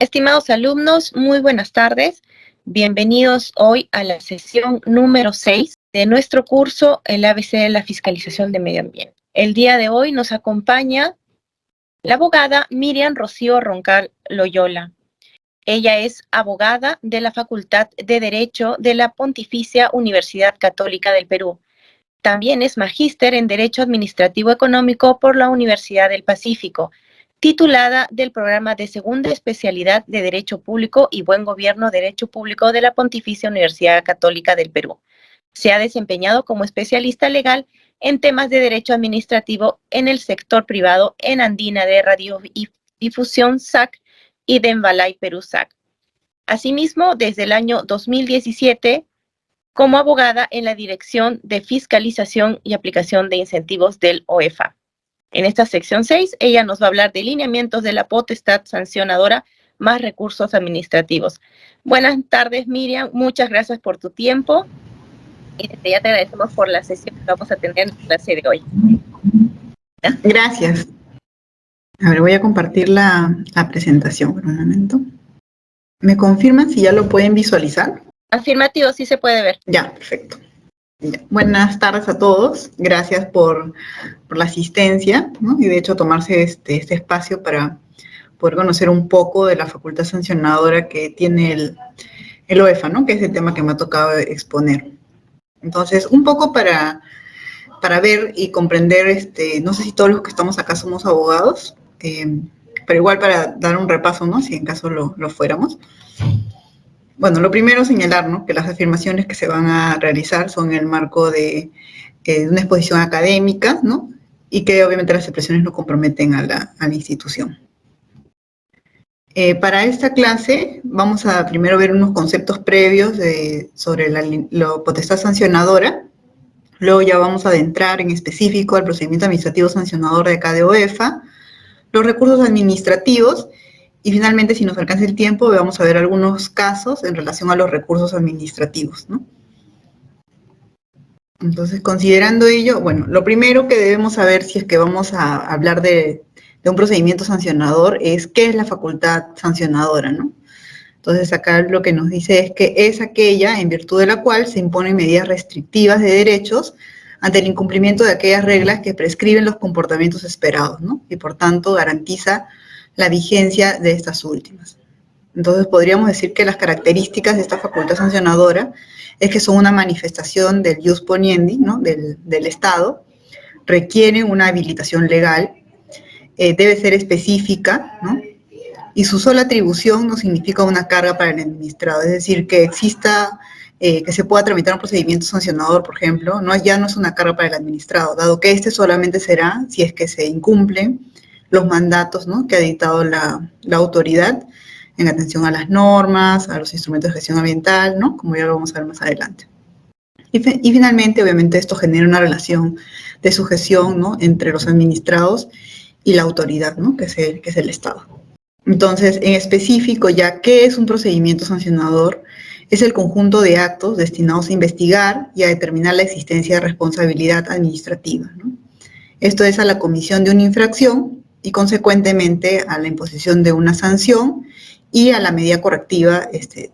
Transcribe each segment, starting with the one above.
Estimados alumnos, muy buenas tardes. Bienvenidos hoy a la sesión número 6 de nuestro curso El ABC de la Fiscalización de Medio Ambiente. El día de hoy nos acompaña la abogada Miriam Rocío Roncal Loyola. Ella es abogada de la Facultad de Derecho de la Pontificia Universidad Católica del Perú. También es magíster en Derecho Administrativo Económico por la Universidad del Pacífico, titulada del programa de segunda especialidad de Derecho Público y Buen Gobierno Derecho Público de la Pontificia Universidad Católica del Perú. Se ha desempeñado como especialista legal en temas de derecho administrativo en el sector privado en Andina de Radiodifusión SAC y de Envalay Perú SAC. Asimismo, desde el año 2017, como abogada en la Dirección de Fiscalización y Aplicación de Incentivos del OEFA. En esta sección 6, ella nos va a hablar de lineamientos de la potestad sancionadora más recursos administrativos. Buenas tardes, Miriam. Muchas gracias por tu tiempo. Y desde ya te agradecemos por la sesión que vamos a tener en la clase de hoy. Gracias. A ver, voy a compartir la presentación por un momento. ¿Me confirman si ya lo pueden visualizar? Afirmativo, sí se puede ver. Ya, perfecto. Ya. Buenas tardes a todos. Gracias por la asistencia, ¿no? Y de hecho tomarse este espacio para poder conocer un poco de la facultad sancionadora que tiene el OEFA, ¿no? Que es el tema que me ha tocado exponer. Entonces, un poco para ver y comprender, no sé si todos los que estamos acá somos abogados, pero igual para dar un repaso, ¿no? Si en caso lo fuéramos. Bueno, lo primero señalar, ¿no? Que las afirmaciones que se van a realizar son en el marco de una exposición académica, ¿no? Y que obviamente las expresiones no comprometen a la institución. Para esta clase vamos a primero ver unos conceptos previos sobre la potestad sancionadora. Luego ya vamos a adentrar en específico al procedimiento administrativo sancionador de acá de OEFA, los recursos administrativos y finalmente, si nos alcanza el tiempo, vamos a ver algunos casos en relación a los recursos administrativos, ¿no? Entonces, considerando ello, bueno, lo primero que debemos saber si es que vamos a hablar de un procedimiento sancionador es qué es la facultad sancionadora, ¿no? Entonces, acá lo que nos dice es que es aquella en virtud de la cual se imponen medidas restrictivas de derechos ante el incumplimiento de aquellas reglas que prescriben los comportamientos esperados, ¿no? Y por tanto garantiza la vigencia de estas últimas. Entonces, podríamos decir que las características de esta facultad sancionadora es que son una manifestación del ius poniendi, ¿no? del Estado, requieren una habilitación legal, debe ser específica, ¿no? Y su sola atribución no significa una carga para el administrado, es decir, que exista, que se pueda tramitar un procedimiento sancionador, por ejemplo, ya no es una carga para el administrado, dado que este solamente será si es que se incumplen los mandatos, ¿no? Que ha dictado la autoridad en atención a las normas, a los instrumentos de gestión ambiental, ¿no? Como ya lo vamos a ver más adelante. Y finalmente, obviamente, esto genera una relación de sujeción, ¿no? Entre los administrados y la autoridad, ¿no? Que es el Estado. Entonces, en específico, ya, ¿qué es un procedimiento sancionador? Es el conjunto de actos destinados a investigar y a determinar la existencia de responsabilidad administrativa, ¿no? Esto es a la comisión de una infracción y, consecuentemente, a la imposición de una sanción y a la medida correctiva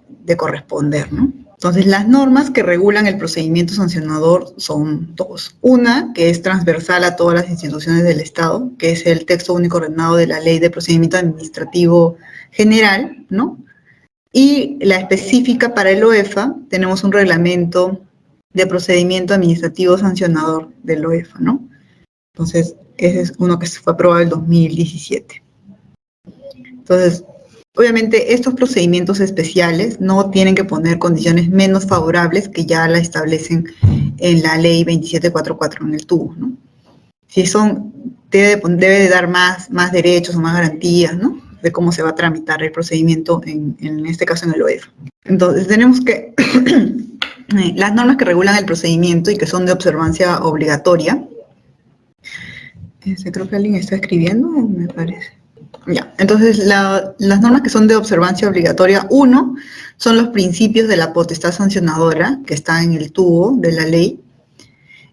de corresponder, ¿no? Entonces, las normas que regulan el procedimiento sancionador son dos. Una, que es transversal a todas las instituciones del Estado, que es el texto único ordenado de la Ley de Procedimiento Administrativo General, ¿no? Y la específica para el OEFA, tenemos un reglamento de procedimiento administrativo sancionador del OEFA, ¿no? Entonces, ese es uno que fue aprobado en el 2017. Entonces, obviamente, estos procedimientos especiales no tienen que poner condiciones menos favorables que ya la establecen en la ley 2744 en el tubo, ¿no? Si debe de dar más derechos o más garantías, ¿no? De cómo se va a tramitar el procedimiento, en este caso en el OEFA. Entonces, tenemos que las normas que regulan el procedimiento y que son de observancia obligatoria. Creo que alguien está escribiendo, me parece. Ya, entonces las normas que son de observancia obligatoria, uno, son los principios de la potestad sancionadora, que está en el tubo de la ley.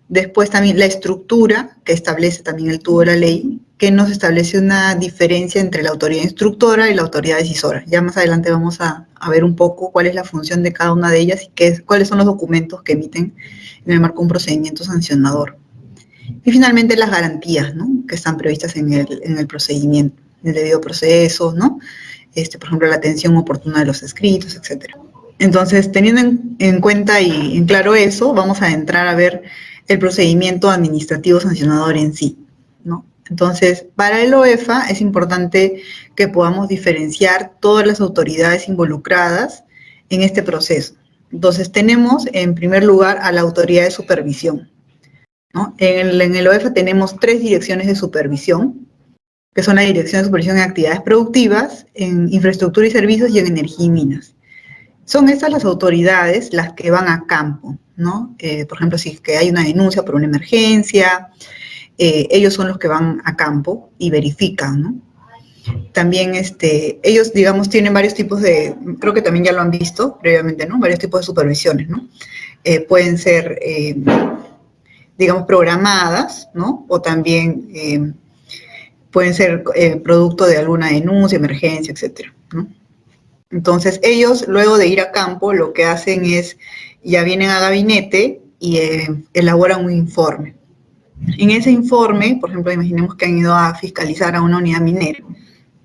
Después también la estructura, que establece también el tubo de la ley, que nos establece una diferencia entre la autoridad instructora y la autoridad decisora. Ya más adelante vamos a ver un poco cuál es la función de cada una de ellas y cuáles son los documentos que emiten en el marco de un procedimiento sancionador. Y finalmente las garantías, ¿no?, que están previstas en el procedimiento, en el debido proceso, ¿no? Por ejemplo, la atención oportuna de los escritos, etc. Entonces, teniendo en cuenta y en claro eso, vamos a entrar a ver el procedimiento administrativo sancionador en sí, ¿no? Entonces, para el OEFA es importante que podamos diferenciar todas las autoridades involucradas en este proceso. Entonces, tenemos en primer lugar a la autoridad de supervisión, ¿no? En el OEFA tenemos 3 direcciones de supervisión, que son la Dirección de Supervisión en Actividades Productivas, en Infraestructura y Servicios y en Energía y Minas. Son estas las autoridades las que van a campo, ¿no? Por ejemplo, si es que hay una denuncia por una emergencia, ellos son los que van a campo y verifican, ¿no? También ellos, digamos, tienen varios tipos de, creo que también ya lo han visto previamente, ¿no? Varios tipos de supervisiones, ¿no? Pueden ser, digamos, programadas, ¿no? O también pueden ser producto de alguna denuncia, emergencia, etcétera, ¿no? Entonces, ellos, luego de ir a campo, lo que hacen es, ya vienen a gabinete y elaboran un informe. En ese informe, por ejemplo, imaginemos que han ido a fiscalizar a una unidad minera,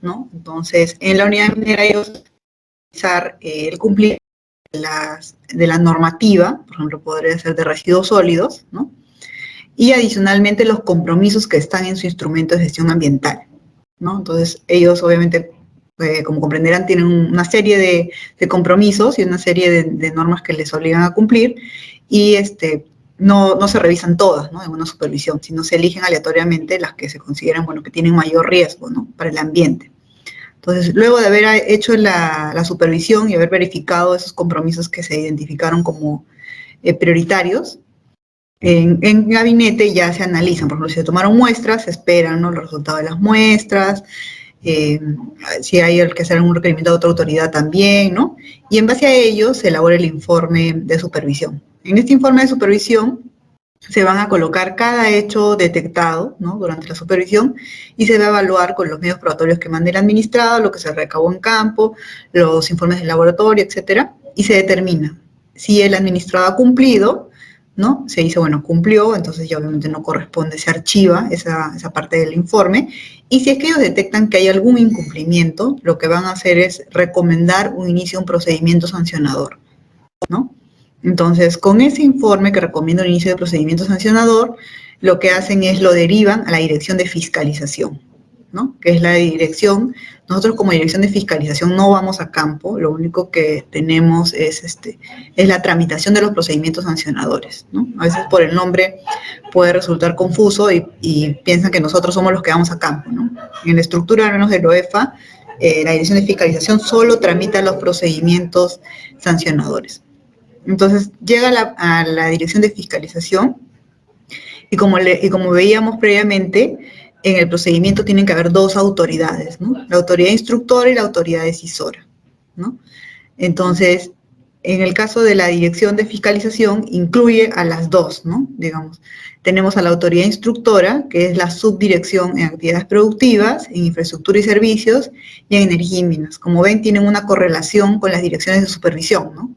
¿no? Entonces, en la unidad minera ellos van a fiscalizar el cumplimiento de la normativa, por ejemplo, podría ser de residuos sólidos, ¿no? Y adicionalmente los compromisos que están en su instrumento de gestión ambiental, ¿no? Entonces, ellos obviamente, como comprenderán, tienen una serie de compromisos y una serie de normas que les obligan a cumplir y no se revisan todas, ¿no?, en una supervisión, sino se eligen aleatoriamente las que se consideran, bueno, que tienen mayor riesgo, ¿no?, para el ambiente. Entonces, luego de haber hecho la supervisión y haber verificado esos compromisos que se identificaron como prioritarios, en gabinete ya se analizan. Por ejemplo, si se tomaron muestras, se esperan, ¿no?, los resultados de las muestras, si hay que hacer algún requerimiento de otra autoridad también, ¿no? Y en base a ello se elabora el informe de supervisión. En este informe de supervisión se van a colocar cada hecho detectado, ¿no?, durante la supervisión y se va a evaluar con los medios probatorios que mande el administrado, lo que se recabó en campo, los informes del laboratorio, etcétera, y se determina si el administrado ha cumplido, ¿no? Se dice, bueno, cumplió, entonces ya obviamente no corresponde, se archiva esa parte del informe, y si es que ellos detectan que hay algún incumplimiento, lo que van a hacer es recomendar un inicio de un procedimiento sancionador, ¿no? Entonces, con ese informe que recomienda el inicio de procedimiento sancionador, lo que hacen es lo derivan a la Dirección de Fiscalización, ¿no?, que es la dirección. Nosotros como Dirección de Fiscalización no vamos a campo, lo único que tenemos es la tramitación de los procedimientos sancionadores, ¿no? A veces por el nombre puede resultar confuso y piensan que nosotros somos los que vamos a campo, ¿no? En la estructura, al menos del OEFA, la Dirección de Fiscalización solo tramita los procedimientos sancionadores. Entonces, llega a la Dirección de Fiscalización y como veíamos previamente, en el procedimiento tienen que haber 2 autoridades, ¿no?, la autoridad instructora y la autoridad decisora, ¿no? Entonces, en el caso de la Dirección de Fiscalización, incluye a las 2, ¿no? Digamos, tenemos a la autoridad instructora, que es la subdirección en actividades productivas, en infraestructura y servicios, y en energía y minas. Como ven, tienen una correlación con las direcciones de supervisión, ¿no?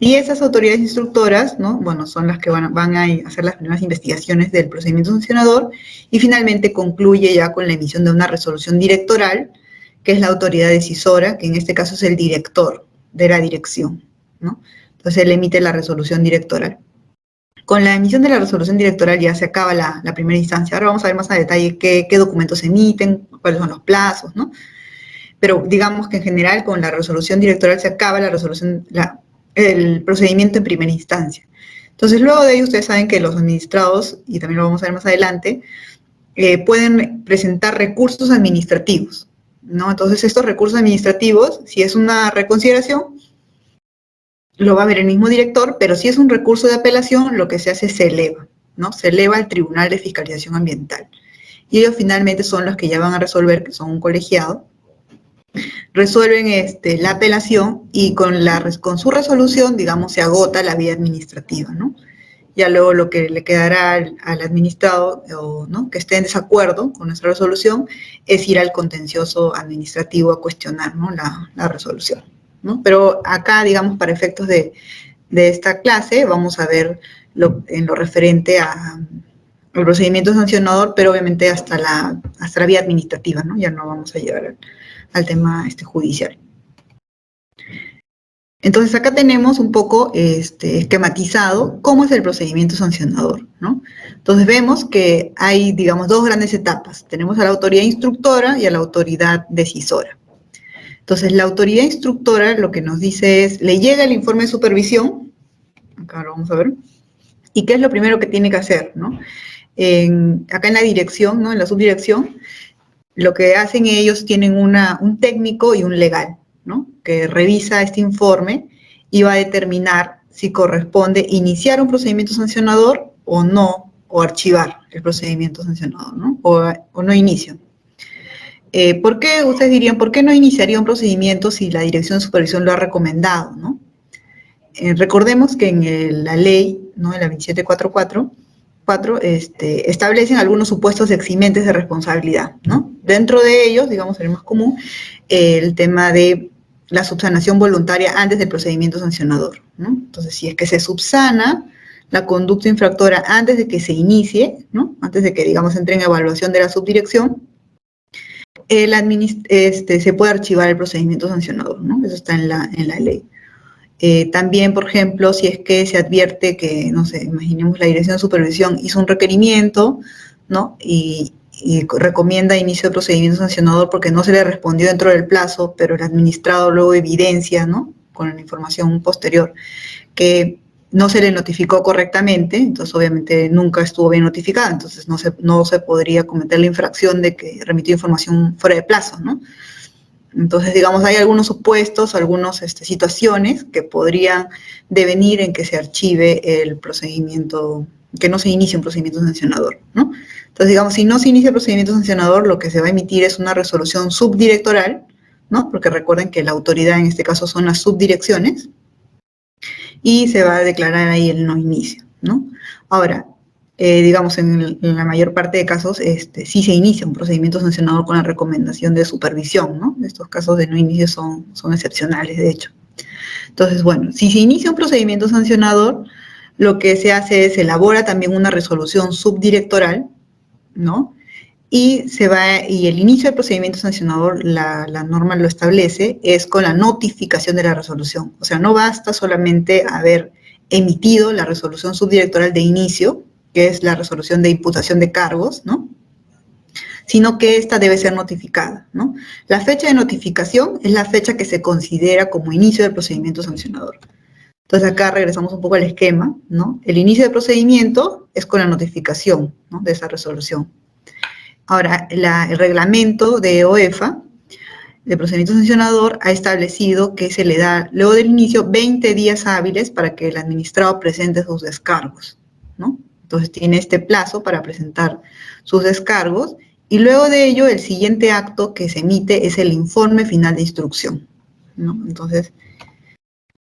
Y esas autoridades instructoras, ¿no?, bueno, son las que van a hacer las primeras investigaciones del procedimiento sancionador y finalmente concluye ya con la emisión de una resolución directoral, que es la autoridad decisora, que en este caso es el director de la dirección, ¿no? Entonces él emite la resolución directoral. Con la emisión de la resolución directoral ya se acaba la primera instancia. Ahora vamos a ver más a detalle qué documentos se emiten, cuáles son los plazos, ¿no? Pero digamos que en general con la resolución directoral se acaba el procedimiento en primera instancia. Entonces, luego de ello, ustedes saben que los administrados, y también lo vamos a ver más adelante, pueden presentar recursos administrativos, ¿no? Entonces, estos recursos administrativos, si es una reconsideración, lo va a ver el mismo director, pero si es un recurso de apelación, lo que se hace es se eleva, ¿no? Se eleva al Tribunal de Fiscalización Ambiental. Y ellos finalmente son los que ya van a resolver, que son un colegiado, resuelven la apelación y con su resolución, digamos, se agota la vía administrativa, ¿no? Ya luego lo que le quedará al administrado, ¿no?, que esté en desacuerdo con nuestra resolución, es ir al contencioso administrativo a cuestionar, ¿no?, la resolución, ¿no? Pero acá, digamos, para efectos de esta clase, vamos a ver en lo referente al procedimiento sancionador, pero obviamente hasta la vía administrativa, ¿no? Ya no vamos a llegar al tema judicial. Entonces acá tenemos un poco esquematizado cómo es el procedimiento sancionador, ¿no? Entonces vemos que hay, digamos, dos grandes etapas. Tenemos a la autoridad instructora y a la autoridad decisora. Entonces la autoridad instructora lo que nos dice es, le llega el informe de supervisión, acá lo vamos a ver, y qué es lo primero que tiene que hacer, ¿no? Acá en la dirección, ¿no?, en la subdirección, lo que hacen ellos, tienen un técnico y un legal, ¿no?, que revisa este informe y va a determinar si corresponde iniciar un procedimiento sancionador o no, o archivar el procedimiento sancionador, ¿no?, o no inicio. ¿Por qué? Ustedes dirían, ¿por qué no iniciaría un procedimiento si la Dirección de Supervisión lo ha recomendado, ¿no? Recordemos que en la ley, ¿no?, en la 2744, establecen algunos supuestos eximentes de responsabilidad, ¿no? Dentro de ellos, digamos, el más común, el tema de la subsanación voluntaria antes del procedimiento sancionador, ¿no? Entonces, si es que se subsana la conducta infractora antes de que se inicie, ¿no?, antes de que, digamos, entre en evaluación de la subdirección, se puede archivar el procedimiento sancionador, ¿no? Eso está en la ley. También, por ejemplo, si es que se advierte que, no sé, imaginemos la Dirección de Supervisión hizo un requerimiento, ¿no?, y recomienda inicio de procedimiento sancionador porque no se le respondió dentro del plazo, pero el administrado luego evidencia, ¿no?, con la información posterior, que no se le notificó correctamente, entonces obviamente nunca estuvo bien notificada, entonces no se podría cometer la infracción de que remitió información fuera de plazo, ¿no? Entonces, digamos, hay algunos supuestos, algunas situaciones que podrían devenir en que se archive el procedimiento, que no se inicie un procedimiento sancionador, ¿no? Entonces, digamos, si no se inicia el procedimiento sancionador, lo que se va a emitir es una resolución subdirectoral, ¿no?, porque recuerden que la autoridad en este caso son las subdirecciones, y se va a declarar ahí el no inicio, ¿no? Ahora, digamos, en la mayor parte de casos, sí se inicia un procedimiento sancionador con la recomendación de supervisión, ¿no? Estos casos de no inicio son excepcionales, de hecho. Entonces, bueno, si se inicia un procedimiento sancionador, lo que se hace es elabora también una resolución subdirectoral, ¿no? Y el inicio del procedimiento sancionador, la norma lo establece, es con la notificación de la resolución. O sea, no basta solamente haber emitido la resolución subdirectoral de inicio, que es la resolución de imputación de cargos, ¿no?, sino que esta debe ser notificada, ¿no? La fecha de notificación es la fecha que se considera como inicio del procedimiento sancionador. Entonces acá regresamos un poco al esquema, ¿no? El inicio del procedimiento es con la notificación, ¿no?, de esa resolución. Ahora, el reglamento de OEFA, de procedimiento sancionador, ha establecido que se le da, luego del inicio, 20 días hábiles para que el administrado presente sus descargos, ¿no? Entonces tiene este plazo para presentar sus descargos, y luego de ello, el siguiente acto que se emite es el informe final de instrucción, ¿no? Entonces,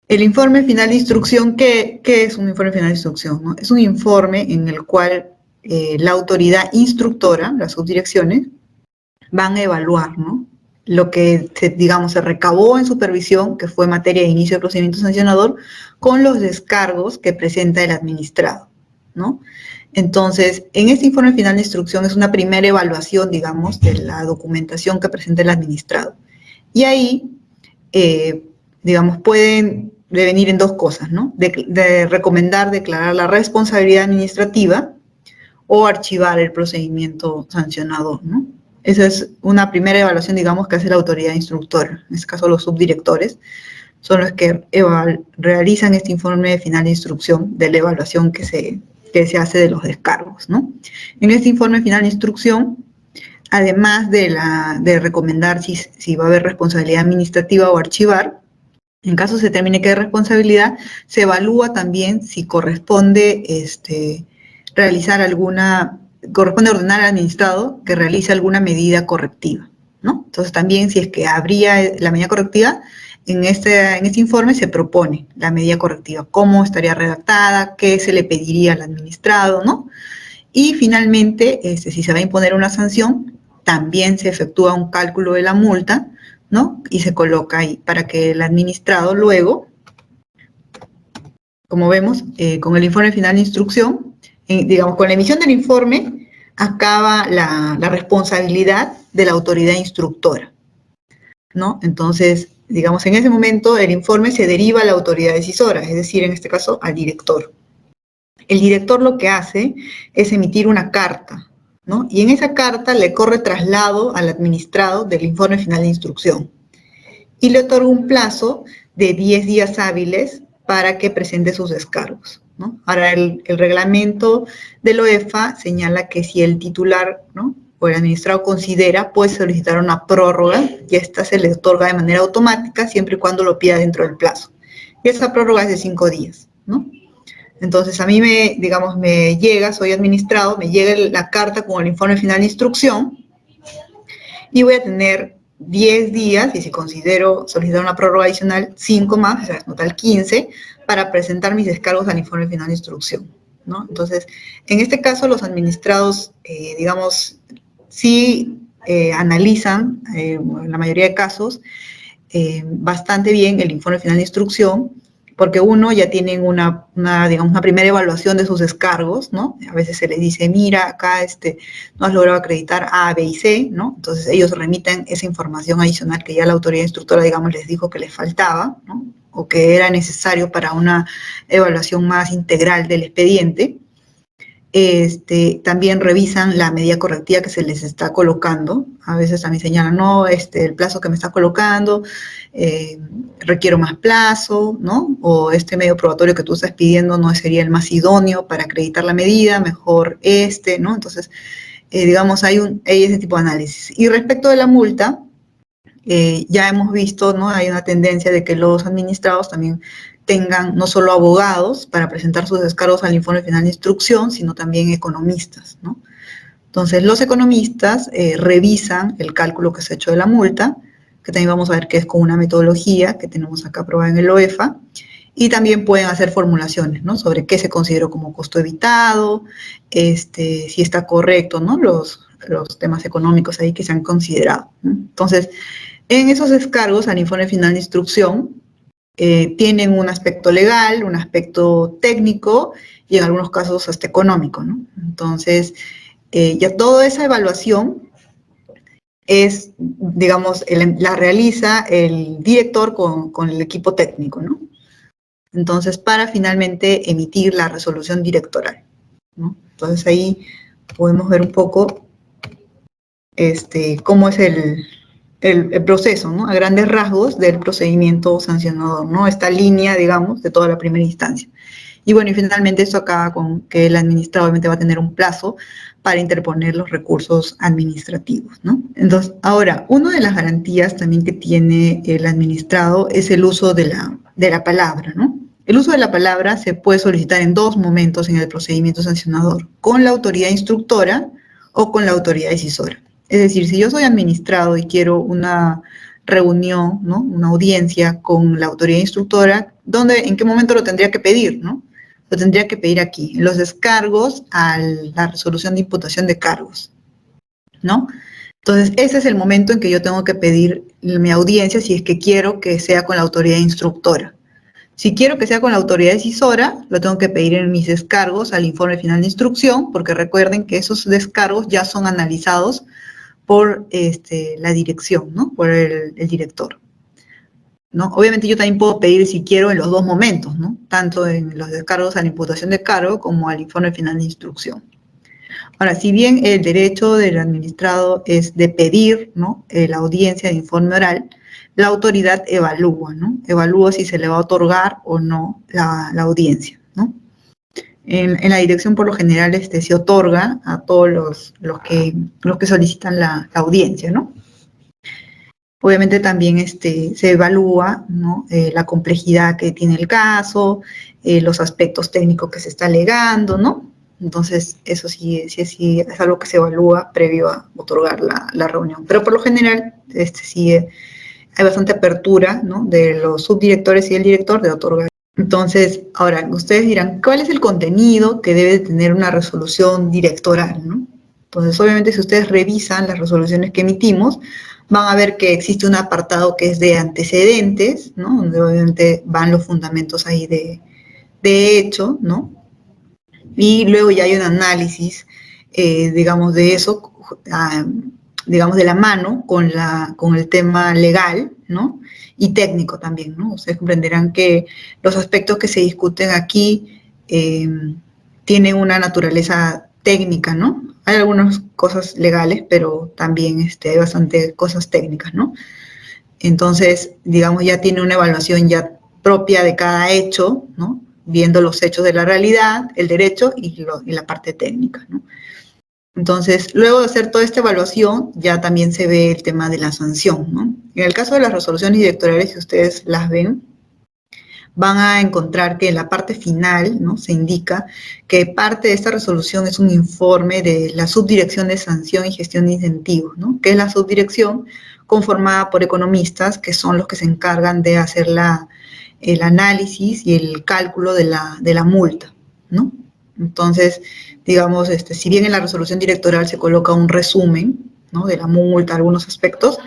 el informe final de instrucción, ¿qué es un informe final de instrucción, no? Es un informe en el cual la autoridad instructora, las subdirecciones, van a evaluar, ¿no?, lo que, digamos, se recabó en supervisión, que fue materia de inicio del procedimiento sancionador, con los descargos que presenta el administrado, ¿no? Entonces, en este informe final de instrucción es una primera evaluación, digamos, de la documentación que presenta el administrado. Y ahí, digamos, pueden devenir en dos cosas, ¿no? De recomendar declarar la responsabilidad administrativa o archivar el procedimiento sancionador, ¿no? Esa es una primera evaluación, digamos, que hace la autoridad instructora. En este caso, los subdirectores son los que realizan este informe final de instrucción de la evaluación que se hace de los descargos, ¿no? En este informe final de instrucción, además de recomendar si va a haber responsabilidad administrativa o archivar, en caso se determine que hay responsabilidad, se evalúa también si corresponde corresponde ordenar al administrado que realice alguna medida correctiva, ¿no? Entonces también, si es que habría la medida correctiva, En este informe se propone la medida correctiva, cómo estaría redactada, qué se le pediría al administrado, ¿no? Y finalmente, si se va a imponer una sanción, también se efectúa un cálculo de la multa, ¿no? Y se coloca ahí para que el administrado luego, como vemos, con el informe final de instrucción, digamos, con la emisión del informe, acaba la responsabilidad de la autoridad instructora, ¿no? Entonces, digamos, en ese momento el informe se deriva a la autoridad decisora, es decir, en este caso, al director. El director lo que hace es emitir una carta, ¿no? Y en esa carta le corre traslado al administrado del informe final de instrucción y le otorga un plazo de 10 días hábiles para que presente sus descargos, ¿no? Ahora, el reglamento de la OEFA señala que si el titular, ¿no?, o el administrado considera, puede solicitar una prórroga y esta se le otorga de manera automática siempre y cuando lo pida dentro del plazo. Y esa prórroga es de 5 días, ¿no? Entonces, a mí me llega, soy administrado, me llega la carta con el informe final de instrucción y voy a tener 10 días, y si considero solicitar una prórroga adicional, 5 más, o sea, total 15, para presentar mis descargos al informe final de instrucción, ¿no? Entonces, en este caso, los administrados, digamos, sí analizan, en la mayoría de casos, bastante bien el informe final de instrucción, porque uno ya tienen digamos, una primera evaluación de sus descargos, ¿no? A veces se les dice, mira, acá no has logrado acreditar A, B y C, ¿no? Entonces ellos remiten esa información adicional que ya la autoridad instructora, digamos, les dijo que les faltaba, ¿no? O que era necesario para una evaluación más integral del expediente. También revisan la medida correctiva que se les está colocando. A veces también señalan, no, el plazo que me está colocando, requiero más plazo, ¿no? O este medio probatorio que tú estás pidiendo no sería el más idóneo para acreditar la medida, mejor ¿no? Entonces, digamos, hay ese tipo de análisis. Y respecto de la multa, ya hemos visto, ¿no? Hay una tendencia de que los administrados también tengan no solo abogados para presentar sus descargos al informe final de instrucción, sino también economistas, ¿no? Entonces, los economistas revisan el cálculo que se ha hecho de la multa, que también vamos a ver que es con una metodología que tenemos acá aprobada en el OEFA, y también pueden hacer formulaciones, ¿no?, sobre qué se consideró como costo evitado, si está correcto, ¿no?, los temas económicos ahí que se han considerado, ¿no? Entonces, en esos descargos al informe final de instrucción, tienen un aspecto legal, un aspecto técnico y en algunos casos hasta económico, ¿no? Entonces, ya toda esa evaluación es, digamos, la realiza el director con el equipo técnico, ¿no? Entonces, para finalmente emitir la resolución directoral, ¿no? Entonces, ahí podemos ver un poco cómo es el proceso, ¿no?, a grandes rasgos del procedimiento sancionador, ¿no? Esta línea, digamos, de toda la primera instancia. Y bueno, y finalmente esto acaba con que el administrado obviamente va a tener un plazo para interponer los recursos administrativos, ¿no? Entonces, ahora, una de las garantías también que tiene el administrado es el uso de la palabra, ¿no? El uso de la palabra se puede solicitar en 2 momentos en el procedimiento sancionador, con la autoridad instructora o con la autoridad decisora. Es decir, si yo soy administrado y quiero una reunión, ¿no?, una audiencia con la autoridad instructora, ¿en qué momento lo tendría que pedir, no? Lo tendría que pedir aquí, en los descargos a la resolución de imputación de cargos, ¿no? Entonces, ese es el momento en que yo tengo que pedir mi audiencia si es que quiero que sea con la autoridad instructora. Si quiero que sea con la autoridad decisora, lo tengo que pedir en mis descargos al informe final de instrucción, porque recuerden que esos descargos ya son analizados por la dirección, ¿no?, por el director, ¿no? Obviamente yo también puedo pedir si quiero en los 2 momentos, ¿no?, tanto en los descargos a la imputación de cargo como al informe final de instrucción. Ahora, si bien el derecho del administrado es de pedir, ¿no?, la audiencia de informe oral, la autoridad evalúa, ¿no?, evalúa si se le va a otorgar o no la audiencia, ¿no? En la dirección, por lo general, se otorga a todos los que solicitan la audiencia, ¿no? Obviamente también se evalúa, ¿no?, la complejidad que tiene el caso, los aspectos técnicos que se está alegando, ¿no? Entonces, eso sí es algo que se evalúa previo a otorgar la reunión. Pero por lo general, hay bastante apertura, ¿no?, de los subdirectores y el director de otorgar. Entonces, ahora, ustedes dirán, ¿cuál es el contenido que debe tener una resolución directoral, ¿no? Entonces, obviamente, si ustedes revisan las resoluciones que emitimos, van a ver que existe un apartado que es de antecedentes, ¿no?, donde obviamente van los fundamentos ahí de hecho, ¿no? Y luego ya hay un análisis, digamos, de eso, digamos, de la mano con el tema legal, ¿no?, y técnico también, ¿no? Ustedes comprenderán que los aspectos que se discuten aquí tienen una naturaleza técnica, ¿no? Hay algunas cosas legales, pero también hay bastantes cosas técnicas, ¿no? Entonces, digamos, ya tiene una evaluación ya propia de cada hecho, ¿no?, viendo los hechos de la realidad, el derecho y la parte técnica, ¿no? Entonces, luego de hacer toda esta evaluación, ya también se ve el tema de la sanción, ¿no? En el caso de las resoluciones directoriales, si ustedes las ven, van a encontrar que en la parte final, ¿no?, se indica que parte de esta resolución es un informe de la Subdirección de Sanción y Gestión de Incentivos, ¿no?, que es la subdirección conformada por economistas que son los que se encargan de hacer el análisis y el cálculo de la multa, ¿no? Entonces, digamos, si bien en la resolución directoral se coloca un resumen, ¿no?, de la multa, algunos aspectos,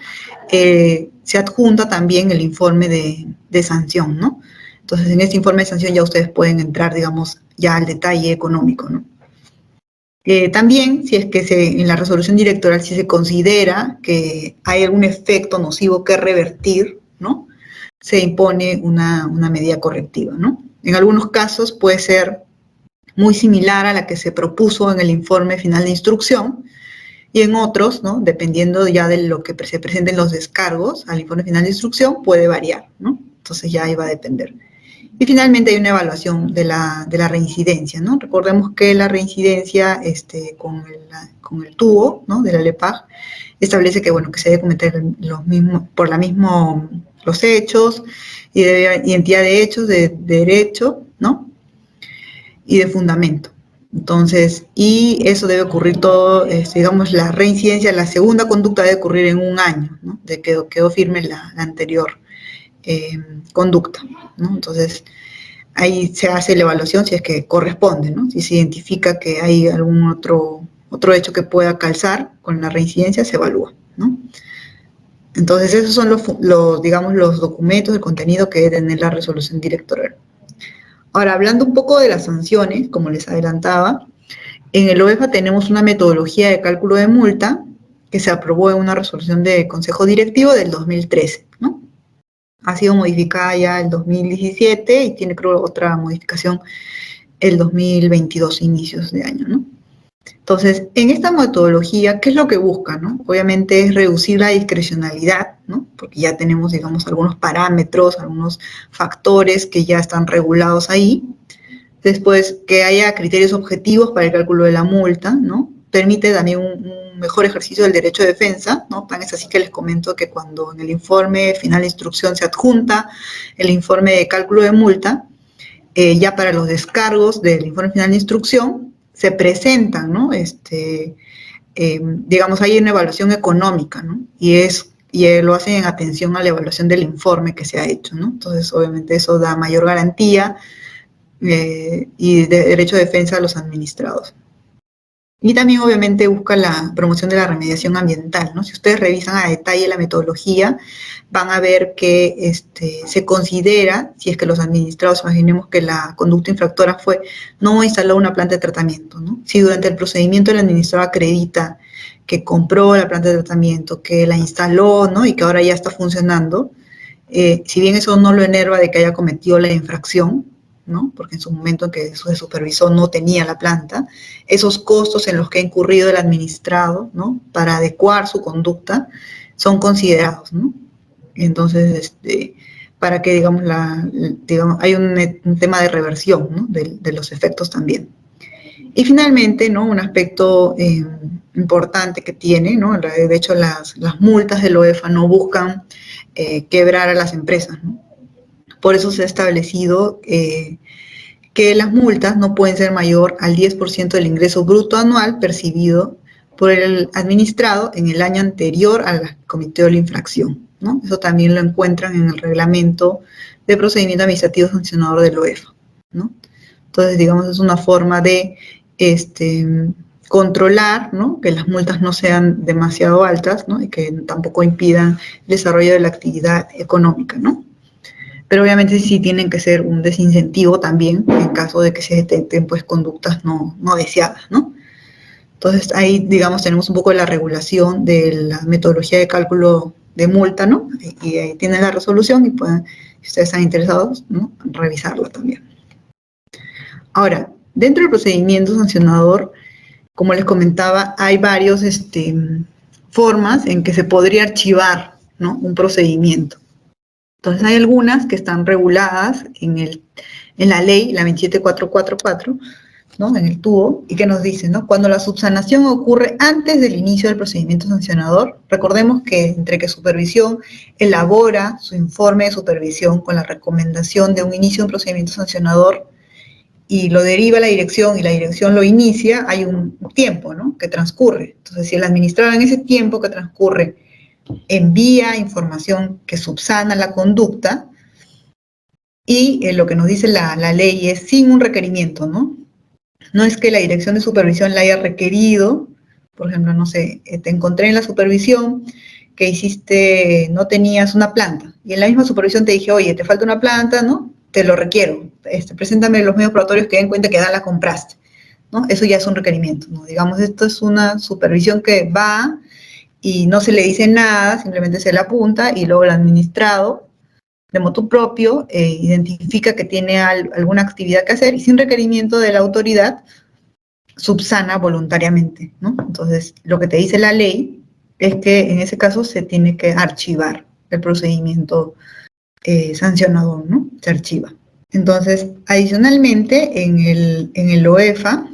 se adjunta también el informe de sanción, ¿no? Entonces, en este informe de sanción ya ustedes pueden entrar, digamos, ya al detalle económico, ¿no? También, si es que en la resolución directoral si se considera que hay algún efecto nocivo que revertir, ¿no?, se impone una medida correctiva, ¿no? En algunos casos puede ser muy similar a la que se propuso en el informe final de instrucción, y en otros, ¿no?, dependiendo ya de lo que se presenten los descargos al informe final de instrucción, puede variar, ¿no? Entonces ya ahí va a depender. Y finalmente hay una evaluación de la reincidencia, ¿no? Recordemos que la reincidencia con el tubo, ¿no?, de la LEPAG establece que, bueno, que se debe cometer los hechos y de identidad de hechos, de derecho, ¿no?, y de fundamento. Entonces, y eso debe ocurrir todo, digamos, la reincidencia, la segunda conducta debe ocurrir en un año, ¿no?, de que quedó firme la anterior conducta, ¿no? Entonces, ahí se hace la evaluación si es que corresponde, ¿no? Si se identifica que hay algún otro hecho que pueda calzar con la reincidencia, se evalúa, ¿no? Entonces, esos son digamos, los documentos, el contenido que debe tener la resolución directoral. Ahora, hablando un poco de las sanciones, como les adelantaba, en el OEFA tenemos una metodología de cálculo de multa que se aprobó en una resolución de Consejo Directivo del 2013, ¿no? Ha sido modificada ya el 2017 y tiene, creo, otra modificación el 2022, inicios de año, ¿no? Entonces, en esta metodología, ¿qué es lo que busca, no? Obviamente es reducir la discrecionalidad, ¿no?, porque ya tenemos, digamos, algunos parámetros, algunos factores que ya están regulados ahí. Después, que haya criterios objetivos para el cálculo de la multa, ¿no? Permite también un mejor ejercicio del derecho de defensa, ¿no? Tan es así que les comento que cuando en el informe final de instrucción se adjunta el informe de cálculo de multa, ya para los descargos del informe final de instrucción se presentan, ¿no? Digamos, hay una evaluación económica, ¿no? Y lo hacen en atención a la evaluación del informe que se ha hecho, ¿no? Entonces, obviamente, eso da mayor garantía y de derecho de defensa a los administrados. Y también, obviamente, busca la promoción de la remediación ambiental, ¿no? Si ustedes revisan a detalle la metodología, van a ver que se considera, si es que los administrados, imaginemos que la conducta infractora fue no instalar una planta de tratamiento, ¿no? Si durante el procedimiento el administrador acredita que compró la planta de tratamiento, que la instaló, ¿no?, y que ahora ya está funcionando, si bien eso no lo enerva de que haya cometido la infracción, ¿no?, porque en su momento en que se supervisó no tenía la planta, esos costos en los que ha incurrido el administrado, ¿no?, para adecuar su conducta, son considerados, ¿no? Entonces, para que, digamos, hay un tema de reversión, ¿no?, de los efectos también. Y finalmente, ¿no?, un aspecto importante que tiene, ¿no?, de hecho las multas del OEFA no buscan quebrar a las empresas, ¿no? Por eso se ha establecido que las multas no pueden ser mayor al 10% del ingreso bruto anual percibido por el administrado en el año anterior al cometido de la infracción, ¿no? Eso también lo encuentran en el reglamento de procedimiento administrativo sancionador del OEFA, ¿no? Entonces, digamos, es una forma de controlar, ¿no?, que las multas no sean demasiado altas, ¿no?, y que tampoco impidan el desarrollo de la actividad económica, ¿no? Pero obviamente sí tienen que ser un desincentivo también en caso de que se detecten, pues, conductas no deseadas, ¿no? Entonces ahí, digamos, tenemos un poco de la regulación de la metodología de cálculo de multa, ¿no? Y ahí tienen la resolución y pueden, si ustedes están interesados, ¿no?, revisarla también. Ahora, dentro del procedimiento sancionador, como les comentaba, hay varios formas en que se podría archivar, ¿no?, un procedimiento. Entonces hay algunas que están reguladas en la ley, la 27444, ¿no?, en el TUO, y que nos dicen, ¿no?, cuando la subsanación ocurre antes del inicio del procedimiento sancionador, recordemos que entre que supervisión elabora su informe de supervisión con la recomendación de un inicio de un procedimiento sancionador y lo deriva a la dirección y la dirección lo inicia, hay un tiempo, ¿no?, que transcurre. Entonces, si el administrador en ese tiempo que transcurre envía información que subsana la conducta, y lo que nos dice la ley es sin un requerimiento, ¿no? No es que la dirección de supervisión la haya requerido, por ejemplo, no sé, te encontré en la supervisión que hiciste, no tenías una planta, y en la misma supervisión te dije, oye, te falta una planta, ¿no?, te lo requiero, preséntame los medios probatorios que den cuenta que ya la compraste, ¿no? Eso ya es un requerimiento, ¿no? Digamos, esto es una supervisión que va y no se le dice nada, simplemente se le apunta y luego el administrado, de motu propio, identifica que tiene alguna actividad que hacer y sin requerimiento de la autoridad subsana voluntariamente, ¿no? Entonces, lo que te dice la ley es que en ese caso se tiene que archivar el procedimiento sancionador, ¿no? Se archiva. Entonces, adicionalmente, en el OEFA,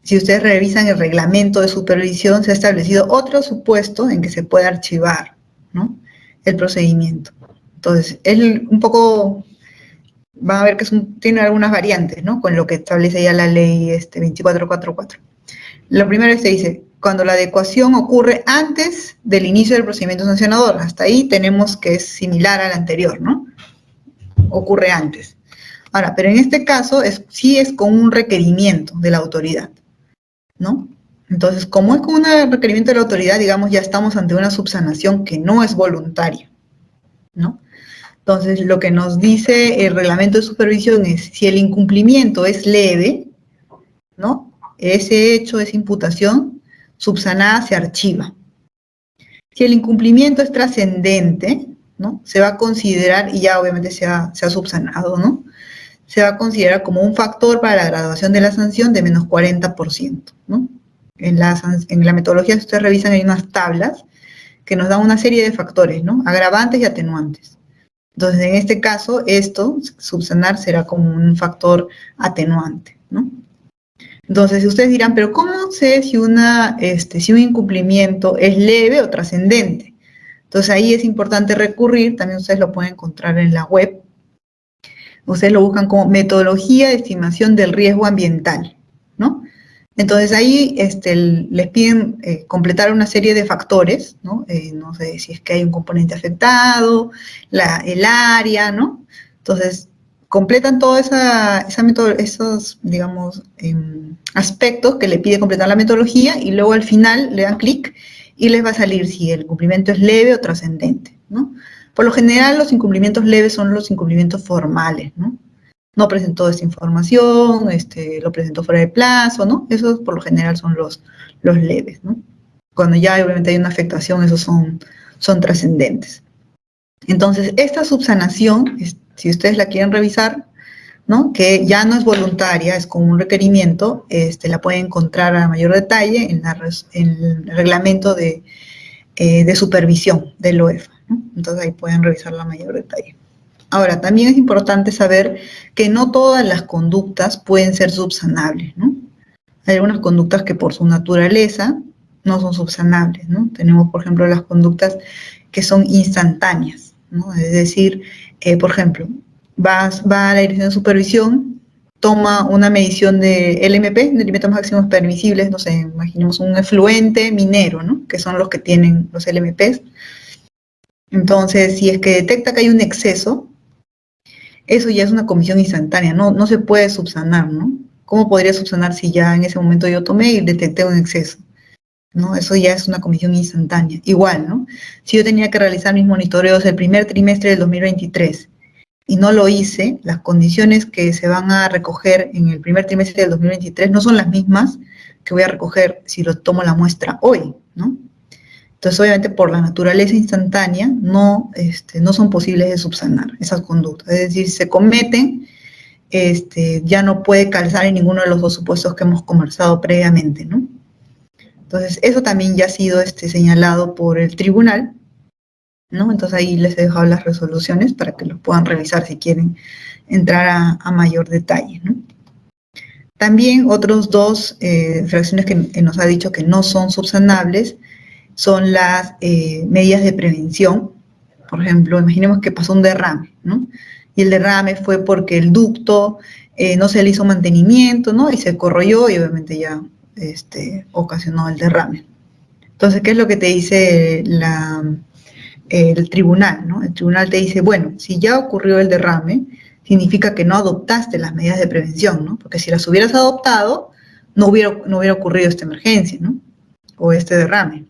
si ustedes revisan el reglamento de supervisión, se ha establecido otro supuesto en que se puede archivar, ¿no?, el procedimiento. Entonces, es un poco, van a ver que tiene algunas variantes, ¿no?, con lo que establece ya la ley 24444. Lo primero es que dice, cuando la adecuación ocurre antes del inicio del procedimiento sancionador. Hasta ahí tenemos que es similar al anterior, ¿no? Ocurre antes. Ahora, pero en este caso sí es con un requerimiento de la autoridad, ¿no? Entonces, como es con un requerimiento de la autoridad, digamos, ya estamos ante una subsanación que no es voluntaria, ¿no? Entonces, lo que nos dice el reglamento de supervisión es, si el incumplimiento es leve, ¿no?, ese hecho, esa imputación subsanada se archiva. Si el incumplimiento es trascendente, ¿no?, se va a considerar, y ya obviamente se ha subsanado, ¿no?, se va a considerar como un factor para la graduación de la sanción de menos 40%, ¿no? En la metodología, si ustedes revisan, hay unas tablas que nos dan una serie de factores, ¿no?, agravantes y atenuantes. Entonces, en este caso, subsanar, será como un factor atenuante, ¿no? Entonces, ustedes dirán, pero ¿cómo sé si un incumplimiento es leve o trascendente? Entonces, ahí es importante recurrir, también ustedes lo pueden encontrar en la web. Ustedes lo buscan como metodología de estimación del riesgo ambiental, ¿no? Entonces ahí les piden completar una serie de factores, ¿no? No sé si es que hay un componente afectado, el área, ¿no? Entonces completan todos esos, digamos, aspectos que le pide completar la metodología y luego al final le dan clic y les va a salir si el cumplimiento es leve o trascendente, ¿no? Por lo general, los incumplimientos leves son los incumplimientos formales, ¿no? No presentó esta información, lo presentó fuera de plazo, ¿no? Esos por lo general son los leves, ¿no? Cuando ya obviamente hay una afectación, esos son trascendentes. Entonces, esta subsanación, si ustedes la quieren revisar, ¿no?, que ya no es voluntaria, es con un requerimiento, la pueden encontrar a mayor detalle en el reglamento de supervisión del OEFA, ¿no? Entonces ahí pueden revisarla a mayor detalle. Ahora, también es importante saber que no todas las conductas pueden ser subsanables, ¿no? Hay algunas conductas que por su naturaleza no son subsanables, ¿no? Tenemos, por ejemplo, las conductas que son instantáneas, ¿no? Es decir, por ejemplo, va a la dirección de supervisión, toma una medición de LMP, de límites máximos permisibles, no sé, imaginemos un efluente minero, ¿no?, que son los que tienen los LMPs, Entonces, si es que detecta que hay un exceso, eso ya es una comisión instantánea, no se puede subsanar, ¿no? ¿Cómo podría subsanar si ya en ese momento yo tomé y detecté un exceso? ¿No? Eso ya es una comisión instantánea. Igual, ¿no? Si yo tenía que realizar mis monitoreos el primer trimestre del 2023 y no lo hice, las condiciones que se van a recoger en el primer trimestre del 2023 no son las mismas que voy a recoger si lo tomo la muestra hoy, ¿no? Entonces, obviamente, por la naturaleza instantánea, no son posibles de subsanar esas conductas. Es decir, si se cometen, ya no puede calzar en ninguno de los dos supuestos que hemos conversado previamente, ¿no? Entonces, eso también ya ha sido señalado por el tribunal, ¿no? Entonces, ahí les he dejado las resoluciones para que los puedan revisar si quieren entrar a mayor detalle, ¿no? También otros dos fracciones que nos ha dicho que no son subsanables son las medidas de prevención. Por ejemplo, imaginemos que pasó un derrame, ¿no? Y el derrame fue porque el ducto no se le hizo mantenimiento, ¿no? Y se corroyó y obviamente ya ocasionó el derrame. Entonces, ¿qué es lo que te dice el tribunal, ¿no? El tribunal te dice, bueno, si ya ocurrió el derrame, significa que no adoptaste las medidas de prevención, ¿no? Porque si las hubieras adoptado, no hubiera ocurrido esta emergencia, ¿no? O este derrame.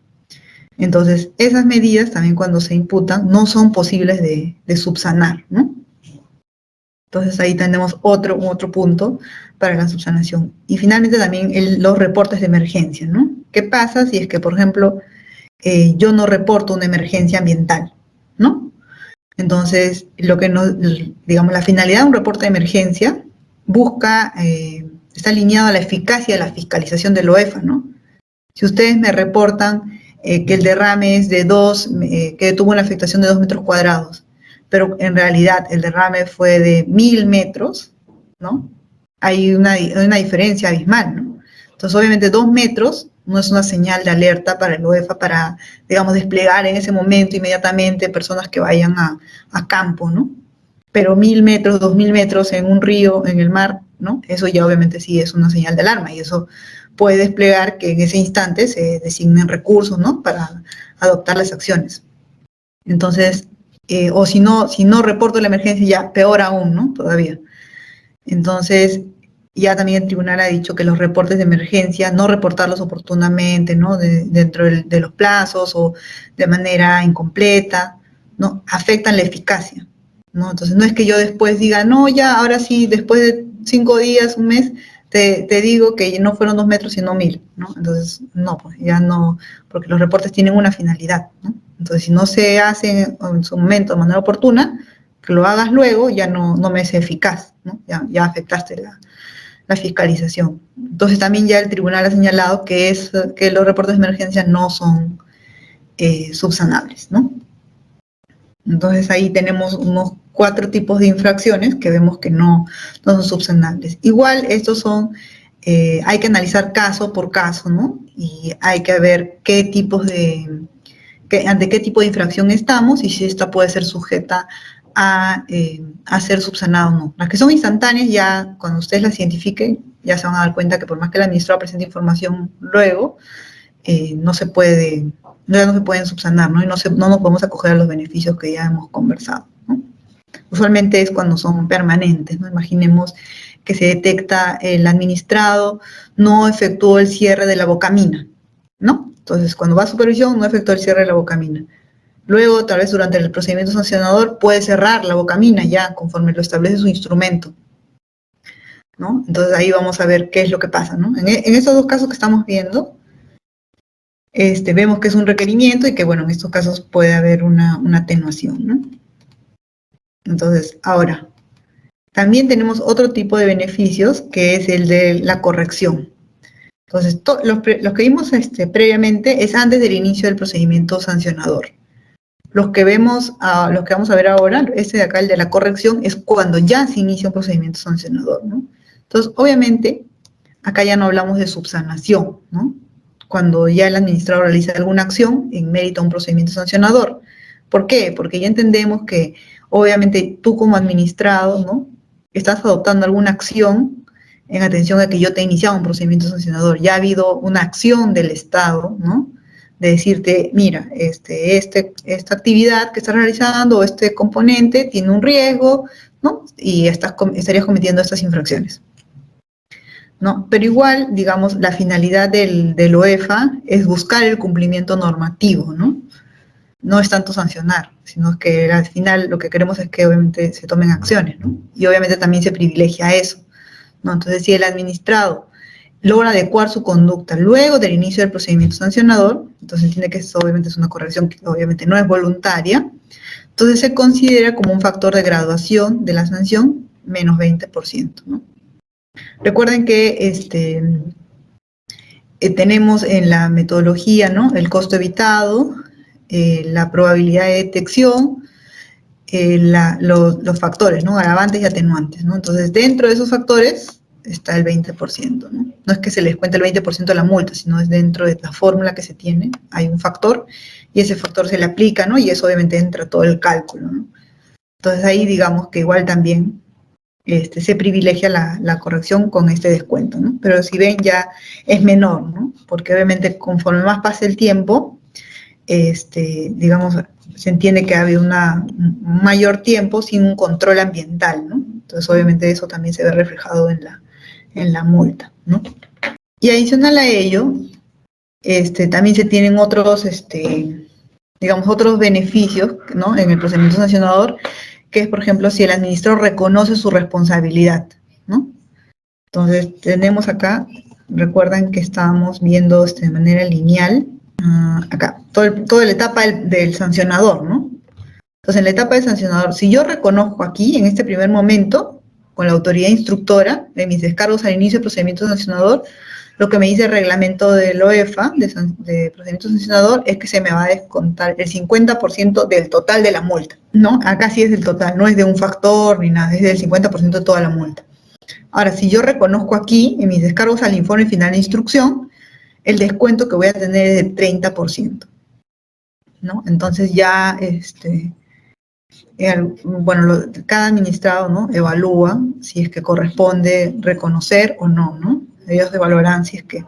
Entonces, esas medidas también cuando se imputan no son posibles de subsanar, ¿no? Entonces ahí tenemos otro punto para la subsanación. Y finalmente también los reportes de emergencia, ¿no? ¿Qué pasa si es que, por ejemplo, yo no reporto una emergencia ambiental, ¿no? Entonces, digamos, la finalidad de un reporte de emergencia está alineado a la eficacia de la fiscalización del OEFA, ¿no? Si ustedes me reportan que el derrame es que tuvo una afectación de 2 metros cuadrados, pero en realidad el derrame fue de 1000 metros, ¿no? Hay una diferencia abismal, ¿no? Entonces, obviamente, 2 metros no es una señal de alerta para el OEFA para, digamos, desplegar en ese momento inmediatamente personas que vayan a campo, ¿no? Pero 1000 metros, 2000 metros en un río, en el mar, ¿no? Eso ya obviamente sí es una señal de alarma y eso puede desplegar que en ese instante se designen recursos, ¿no? Para adoptar las acciones. Entonces, o si no reporto la emergencia, ya peor aún, ¿no? Todavía. Entonces, ya también el tribunal ha dicho que los reportes de emergencia, no reportarlos oportunamente, ¿no? Dentro de los plazos o de manera incompleta, ¿no? Afectan la eficacia, ¿no? Entonces, no es que yo después diga, no, ya, ahora sí, después de 5 días, un mes, te digo que no fueron 2 metros, sino 1000, ¿no? Entonces, no, pues ya no, porque los reportes tienen una finalidad, ¿no? Entonces, si no se hace en su momento de manera oportuna, que lo hagas luego, ya no me es eficaz, ¿no? Ya afectaste la fiscalización. Entonces, también ya el tribunal ha señalado que los reportes de emergencia no son subsanables, ¿no? Entonces, ahí tenemos unos 4 tipos de infracciones que vemos que no son subsanables. Igual, estos son, hay que analizar caso por caso, ¿no? Y hay que ver ante qué tipo de infracción estamos y si esta puede ser sujeta a ser subsanada o no. Las que son instantáneas, ya cuando ustedes las identifiquen, ya se van a dar cuenta que por más que el administrador presente información luego, no se pueden subsanar, ¿no? Y no nos podemos acoger a los beneficios que ya hemos conversado, ¿no? Usualmente es cuando son permanentes, ¿no? Imaginemos que se detecta el administrado no efectuó el cierre de la bocamina, ¿no? Entonces, cuando va a supervisión, no efectuó el cierre de la bocamina. Luego, tal vez durante el procedimiento sancionador, puede cerrar la bocamina ya, conforme lo establece su instrumento, ¿no? Entonces, ahí vamos a ver qué es lo que pasa, ¿no? En estos dos casos que estamos viendo, vemos que es un requerimiento y que, bueno, en estos casos puede haber una atenuación, ¿no? Entonces, ahora, también tenemos otro tipo de beneficios, que es el de la corrección. Entonces, los que vimos previamente es antes del inicio del procedimiento sancionador. Los que vamos a ver ahora, de acá, el de la corrección, es cuando ya se inicia un procedimiento sancionador, ¿no? Entonces, obviamente, acá ya no hablamos de subsanación, ¿no? Cuando ya el administrador realiza alguna acción en mérito a un procedimiento sancionador. ¿Por qué? Porque ya entendemos que, obviamente, tú como administrado, ¿no? Estás adoptando alguna acción en atención a que yo te he iniciado un procedimiento sancionador. Ya ha habido una acción del Estado, ¿no? de decirte, mira, esta actividad que estás realizando o este componente tiene un riesgo, ¿no? Y estarías cometiendo estas infracciones, ¿no? Pero igual, digamos, la finalidad del OEFA es buscar el cumplimiento normativo, ¿no? No es tanto sancionar, sino que al final lo que queremos es que obviamente se tomen acciones, ¿no? Y obviamente también se privilegia eso, ¿no? Entonces, si el administrado logra adecuar su conducta luego del inicio del procedimiento sancionador, entonces entiende que eso obviamente es una corrección que obviamente no es voluntaria, entonces se considera como un factor de graduación de la sanción menos 20%, ¿no? Recuerden que tenemos en la metodología, ¿no? El costo evitado, la probabilidad de detección, los factores, ¿no? Agravantes y atenuantes, ¿no? Entonces, dentro de esos factores está el 20%, ¿no? No es que se les cuente el 20% de la multa, sino es dentro de la fórmula que se tiene, hay un factor, y ese factor se le aplica, ¿no? Y eso obviamente entra todo el cálculo, ¿no? Entonces, ahí digamos que igual también se privilegia la corrección con este descuento, ¿no? Pero si ven ya es menor, ¿no? Porque obviamente conforme más pase el tiempo, digamos, se entiende que ha habido un mayor tiempo sin un control ambiental, ¿no? Entonces obviamente eso también se ve reflejado en la multa, ¿no? Y adicional a ello, también se tienen otros, digamos, otros beneficios, ¿no? En el procedimiento sancionador, que es, por ejemplo, si el administrador reconoce su responsabilidad, ¿no? Entonces, tenemos acá, recuerdan que estábamos viendo de manera lineal, acá, toda la etapa del sancionador, ¿no? Entonces, en la etapa del sancionador, si yo reconozco aquí, en este primer momento, con la autoridad instructora de mis descargos al inicio del procedimiento sancionador, lo que me dice el reglamento del OEFA, de procedimiento sancionador, es que se me va a descontar el 50% del total de la multa, ¿no? Acá sí es del total, no es de un factor ni nada, es del 50% de toda la multa. Ahora, si yo reconozco aquí, en mis descargos al informe final de instrucción, el descuento que voy a tener es del 30%, ¿no? Entonces ya, bueno, cada administrado, ¿no? Evalúa si es que corresponde reconocer o no, ¿no? Ellos evaluarán si es que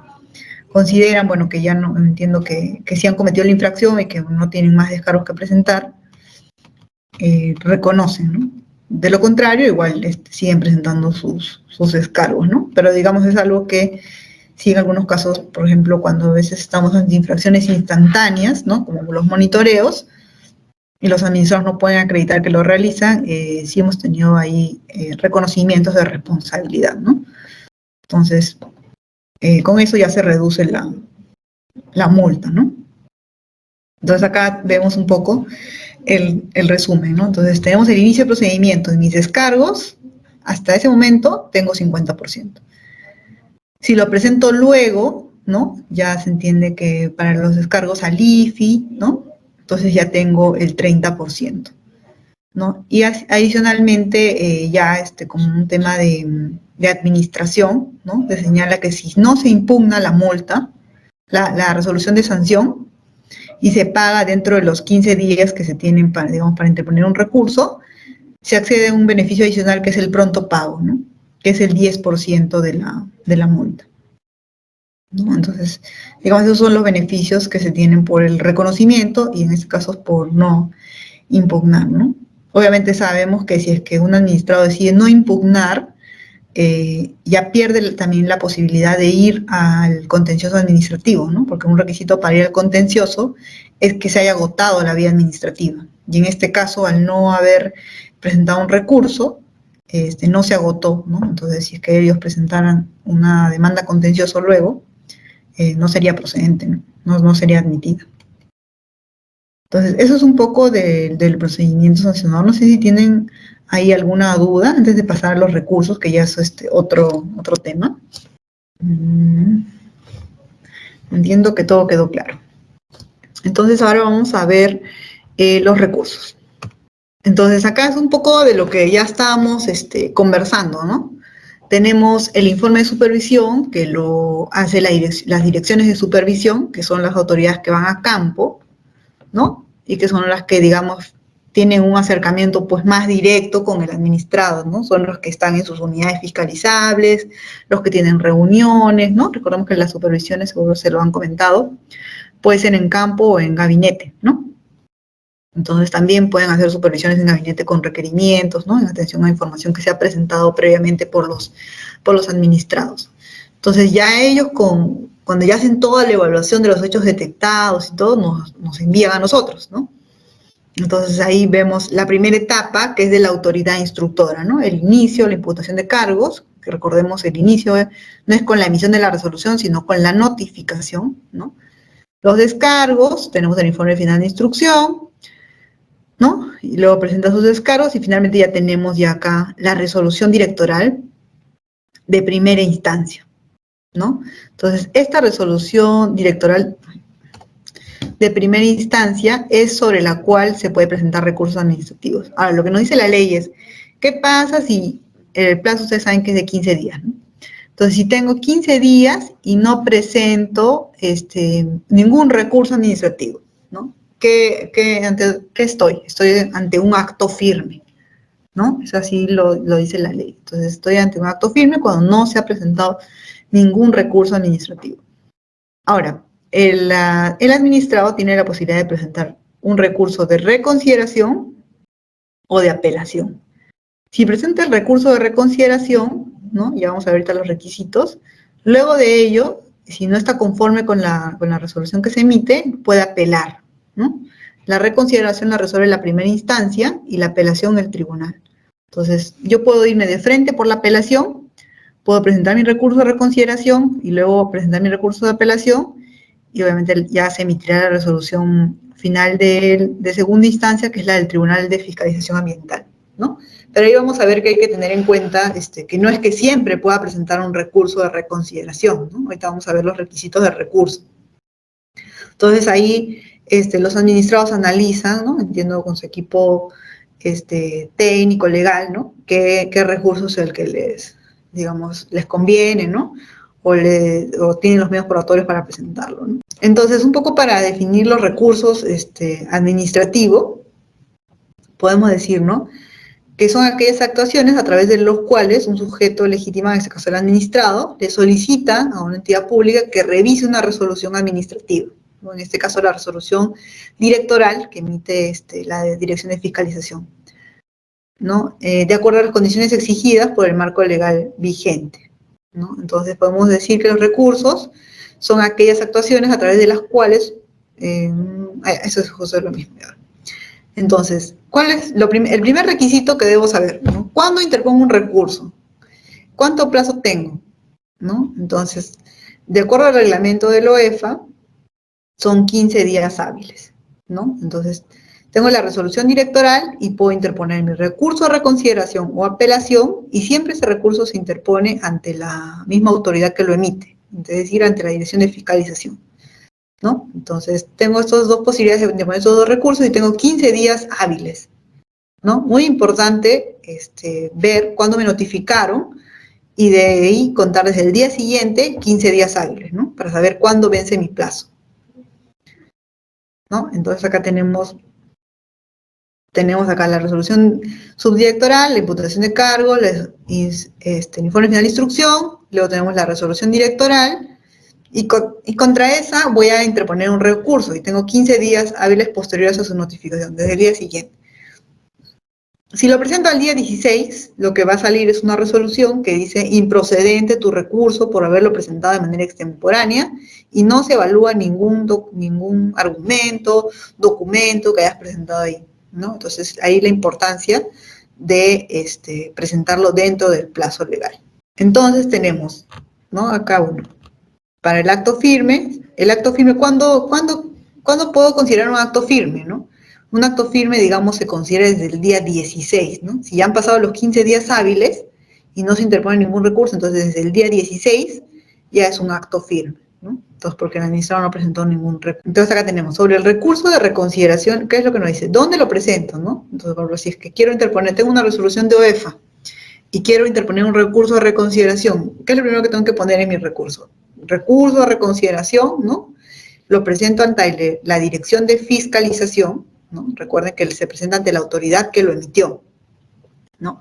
consideran, bueno, que ya no, entiendo que sí han cometido la infracción y que no tienen más descargos que presentar, reconocen, ¿no? De lo contrario, igual siguen presentando sus descargos, ¿no? Pero digamos es algo que sí en algunos casos, por ejemplo, cuando a veces estamos ante infracciones instantáneas, ¿no? Como los monitoreos, y los administradores no pueden acreditar que lo realizan, sí hemos tenido ahí reconocimientos de responsabilidad, ¿no? Entonces, con eso ya se reduce la multa, ¿no? Entonces acá vemos un poco el resumen, ¿no? Entonces tenemos el inicio del procedimiento de mis descargos, hasta ese momento tengo 50%. Si lo presento luego, ¿no? Ya se entiende que para los descargos al IFI, ¿no? Entonces ya tengo el 30%, ¿no? Y adicionalmente, ya como un tema de administración, ¿no? Se señala que si no se impugna la multa, la resolución de sanción, y se paga dentro de los 15 días que se tienen para, digamos, para interponer un recurso, se accede a un beneficio adicional que es el pronto pago, ¿no? Que es el 10% de la multa, ¿no? Entonces, digamos, esos son los beneficios que se tienen por el reconocimiento y en este caso por no impugnar, ¿no? Obviamente sabemos que si es que un administrado decide no impugnar, ya pierde también la posibilidad de ir al contencioso administrativo, ¿no? Porque un requisito para ir al contencioso es que se haya agotado la vía administrativa. Y en este caso, al no haber presentado un recurso, no se agotó, ¿no? Entonces, si es que ellos presentaran una demanda contencioso luego, no sería procedente, ¿no? No sería admitida. Entonces, eso es un poco del procedimiento sancionador. No sé si tienen ahí alguna duda antes de pasar a los recursos, que ya es otro tema. Entiendo que todo quedó claro. Entonces, ahora vamos a ver los recursos. Entonces, acá es un poco de lo que ya estábamos conversando, ¿no? Tenemos el informe de supervisión, que lo hace las direcciones de supervisión, que son las autoridades que van a campo, ¿no? Y que son las que, digamos, tienen un acercamiento pues más directo con el administrado, ¿no? Son los que están en sus unidades fiscalizables, los que tienen reuniones, ¿no? Recordemos que las supervisiones, seguro se lo han comentado, puede ser en campo o en gabinete, ¿no? Entonces también pueden hacer supervisiones en gabinete con requerimientos, ¿no? En atención a información que se ha presentado previamente por los administrados. Entonces ya ellos cuando ya hacen toda la evaluación de los hechos detectados y todo, nos envían a nosotros, ¿no? Entonces ahí vemos la primera etapa, que es de la autoridad instructora, ¿no? El inicio, la imputación de cargos, que recordemos el inicio no es con la emisión de la resolución, sino con la notificación, ¿no? Los descargos, tenemos el informe final de instrucción, ¿no? Y luego presenta sus descargos y finalmente ya tenemos ya acá la resolución directoral de primera instancia, ¿no? Entonces, esta resolución directoral de primera instancia es sobre la cual se puede presentar recursos administrativos. Ahora, lo que nos dice la ley es, ¿qué pasa si el plazo ustedes saben que es de 15 días, ¿no? Entonces, si tengo 15 días y no presento ningún recurso administrativo, ¿no? ¿Ante qué estoy? Estoy ante un acto firme, ¿no? Eso así lo dice la ley. Entonces, estoy ante un acto firme cuando no se ha presentado ningún recurso administrativo. Ahora, el administrado tiene la posibilidad de presentar un recurso de reconsideración o de apelación. Si presenta el recurso de reconsideración, ¿no? Ya vamos a ver ahorita los requisitos. Luego de ello, si no está conforme con la resolución que se emite, puede apelar, ¿no? La reconsideración la resuelve la primera instancia y la apelación el tribunal. Entonces, yo puedo irme de frente por la apelación, puedo presentar mi recurso de reconsideración y luego presentar mi recurso de apelación y obviamente ya se emitirá la resolución final de segunda instancia, que es la del Tribunal de Fiscalización Ambiental, ¿no? Pero ahí vamos a ver que hay que tener en cuenta que no es que siempre pueda presentar un recurso de reconsideración, ¿no? Ahorita vamos a ver los requisitos del recurso. Entonces ahí los administrados analizan, ¿no? Entiendo con su equipo técnico, legal, ¿no? ¿Qué recurso es el que les conviene, ¿no? O tienen los medios probatorios para presentarlo, ¿no? Entonces, un poco para definir los recursos administrativos, podemos decir, ¿no? Que son aquellas actuaciones a través de los cuales un sujeto legítimo, en este caso el administrado, le solicita a una entidad pública que revise una resolución administrativa, ¿no? En este caso la resolución directoral que emite la Dirección de Fiscalización, ¿no? De acuerdo a las condiciones exigidas por el marco legal vigente, ¿no? Entonces podemos decir que los recursos son aquellas actuaciones a través de las cuales, eso es justo lo mismo. Entonces, ¿cuál es el primer requisito que debo saber, ¿no? ¿Cuándo interpongo un recurso? ¿Cuánto plazo tengo? ¿No? Entonces, de acuerdo al reglamento de la OEFA, son 15 días hábiles, ¿no? Entonces, tengo la resolución directoral y puedo interponer mi recurso de reconsideración o apelación y siempre ese recurso se interpone ante la misma autoridad que lo emite, es decir, ante la Dirección de Fiscalización, ¿no? Entonces, tengo estas dos posibilidades de poner esos dos recursos y tengo 15 días hábiles, ¿no? Muy importante ver cuándo me notificaron y de ahí contar desde el día siguiente 15 días hábiles, ¿no? Para saber cuándo vence mi plazo, ¿no? Entonces, acá tenemos acá la resolución subdirectoral, la imputación de cargo, el informe final de instrucción, luego tenemos la resolución directoral, y contra esa voy a interponer un recurso y tengo 15 días hábiles posteriores a su notificación, desde el día siguiente. Si lo presento al día 16, lo que va a salir es una resolución que dice improcedente tu recurso por haberlo presentado de manera extemporánea y no se evalúa ningún argumento, documento que hayas presentado ahí, ¿no? Entonces, ahí la importancia de presentarlo dentro del plazo legal. Entonces, tenemos, ¿no? Acá uno. Para el acto firme, ¿cuándo puedo considerar un acto firme, no? Un acto firme, digamos, se considera desde el día 16, ¿no? Si ya han pasado los 15 días hábiles y no se interpone ningún recurso, entonces desde el día 16 ya es un acto firme, ¿no? Entonces, porque el administrador no presentó ningún recurso. Entonces, acá tenemos sobre el recurso de reconsideración, ¿qué es lo que nos dice? ¿Dónde lo presento, no? Entonces, por ejemplo, si es que quiero interponer, tengo una resolución de OEFA y quiero interponer un recurso de reconsideración, ¿qué es lo primero que tengo que poner en mi recurso? Recurso de reconsideración, ¿no? Lo presento ante la Dirección de Fiscalización, ¿no? Recuerden que se presenta ante la autoridad que lo emitió, ¿no?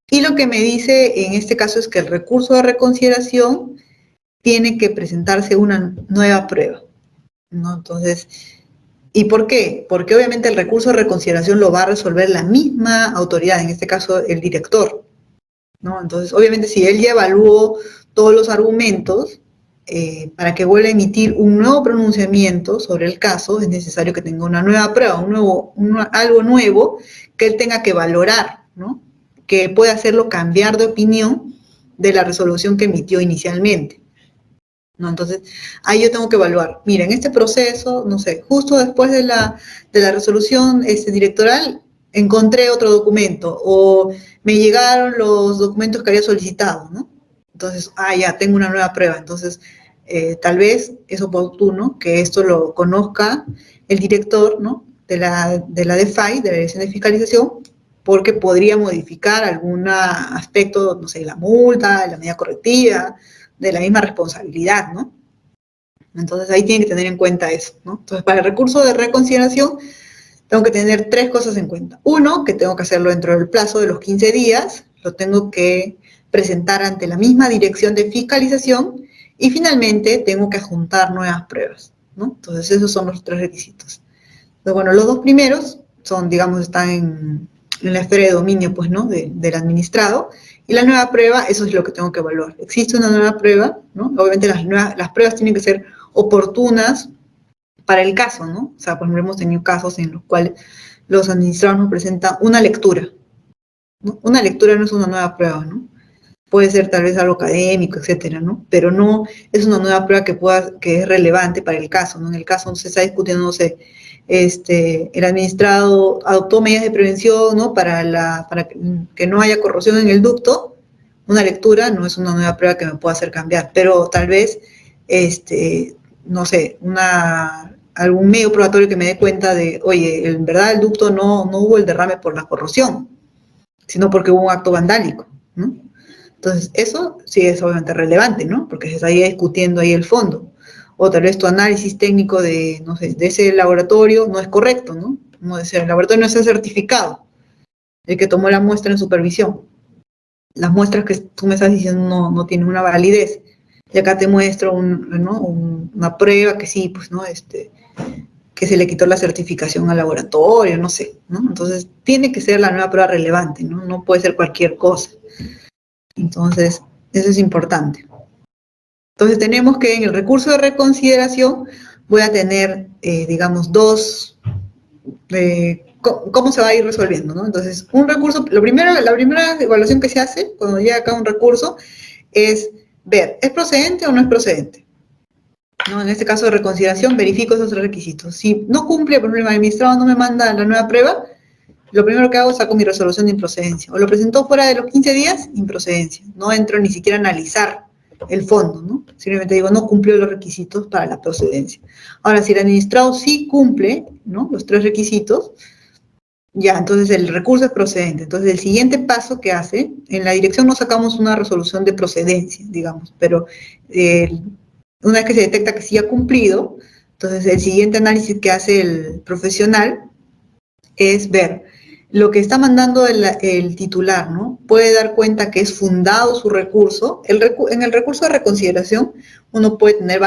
Y lo que me dice en este caso es que el recurso de reconsideración tiene que presentarse una nueva prueba, ¿no? Entonces, ¿y por qué? Porque obviamente el recurso de reconsideración lo va a resolver la misma autoridad, en este caso el director, ¿no? Entonces, obviamente si él ya evaluó todos los argumentos, para que vuelva a emitir un nuevo pronunciamiento sobre el caso, es necesario que tenga una nueva prueba, algo nuevo que él tenga que valorar, ¿no? Que pueda hacerlo cambiar de opinión de la resolución que emitió inicialmente, ¿no? Entonces, ahí yo tengo que evaluar, mira, en este proceso, no sé, justo después de la resolución directoral, encontré otro documento, o me llegaron los documentos que había solicitado, ¿no? Entonces, ya, tengo una nueva prueba. Entonces, tal vez es oportuno que esto lo conozca el director, ¿no? de la DFAI, de la Dirección de Fiscalización, porque podría modificar algún aspecto, no sé, la multa, la medida correctiva, de la misma responsabilidad, ¿no? Entonces, ahí tienen que tener en cuenta eso, ¿no? Entonces, para el recurso de reconsideración, tengo que tener 3 cosas en cuenta. Uno, que tengo que hacerlo dentro del plazo de los 15 días, lo tengo que presentar ante la misma dirección de fiscalización y finalmente tengo que adjuntar nuevas pruebas, ¿no? Entonces esos son los 3 requisitos. Entonces, bueno, los 2 primeros son, digamos, están en la esfera de dominio, pues, ¿no? Del administrado, y la nueva prueba, eso es lo que tengo que evaluar. Existe una nueva prueba, ¿no? Obviamente las pruebas tienen que ser oportunas para el caso, ¿no? O sea, por ejemplo, hemos tenido casos en los cuales los administrados nos presentan una lectura, ¿no? Una lectura no es una nueva prueba, ¿no? Puede ser tal vez algo académico, etcétera, ¿no? Pero no es una nueva prueba que es relevante para el caso, ¿no? En el caso se está discutiendo, no sé, el administrado adoptó medidas de prevención, ¿no? Para que no haya corrosión en el ducto. Una lectura no es una nueva prueba que me pueda hacer cambiar, pero tal vez, no sé, algún medio probatorio que me dé cuenta de, oye, en verdad el ducto no hubo el derrame por la corrosión, sino porque hubo un acto vandálico, ¿no? Entonces, eso sí es obviamente relevante, ¿no? Porque se está ahí discutiendo ahí el fondo. O tal vez tu análisis técnico de, no sé, de ese laboratorio no es correcto, ¿no? No es, el laboratorio no está certificado, el que tomó la muestra en supervisión. Las muestras que tú me estás diciendo no tienen una validez. Y acá te muestro una prueba que sí, pues, ¿no? Que se le quitó la certificación al laboratorio, no sé, ¿no? Entonces, tiene que ser la nueva prueba relevante, ¿no? No puede ser cualquier cosa. Entonces, eso es importante. Entonces, tenemos que en el recurso de reconsideración voy a tener, digamos, 2, cómo se va a ir resolviendo, ¿no? Entonces, un recurso, la primera evaluación que se hace cuando llega acá un recurso es ver, ¿es procedente o no es procedente? ¿No? En este caso de reconsideración, verifico esos 3 requisitos. Si no cumple, por ejemplo, el administrado no me manda la nueva prueba, lo primero que hago es saco mi resolución de improcedencia. O lo presentó fuera de los 15 días, improcedencia. No entro ni siquiera a analizar el fondo, ¿no? Simplemente digo, no cumplió los requisitos para la procedencia. Ahora, si el administrado sí cumple, ¿no? Los 3 requisitos, ya, entonces el recurso es procedente. Entonces, el siguiente paso que hace, en la dirección no sacamos una resolución de procedencia, digamos, pero una vez que se detecta que sí ha cumplido, entonces el siguiente análisis que hace el profesional es ver lo que está mandando el titular, ¿no? Puede dar cuenta que es fundado su recurso. En el recurso de reconsideración uno puede tener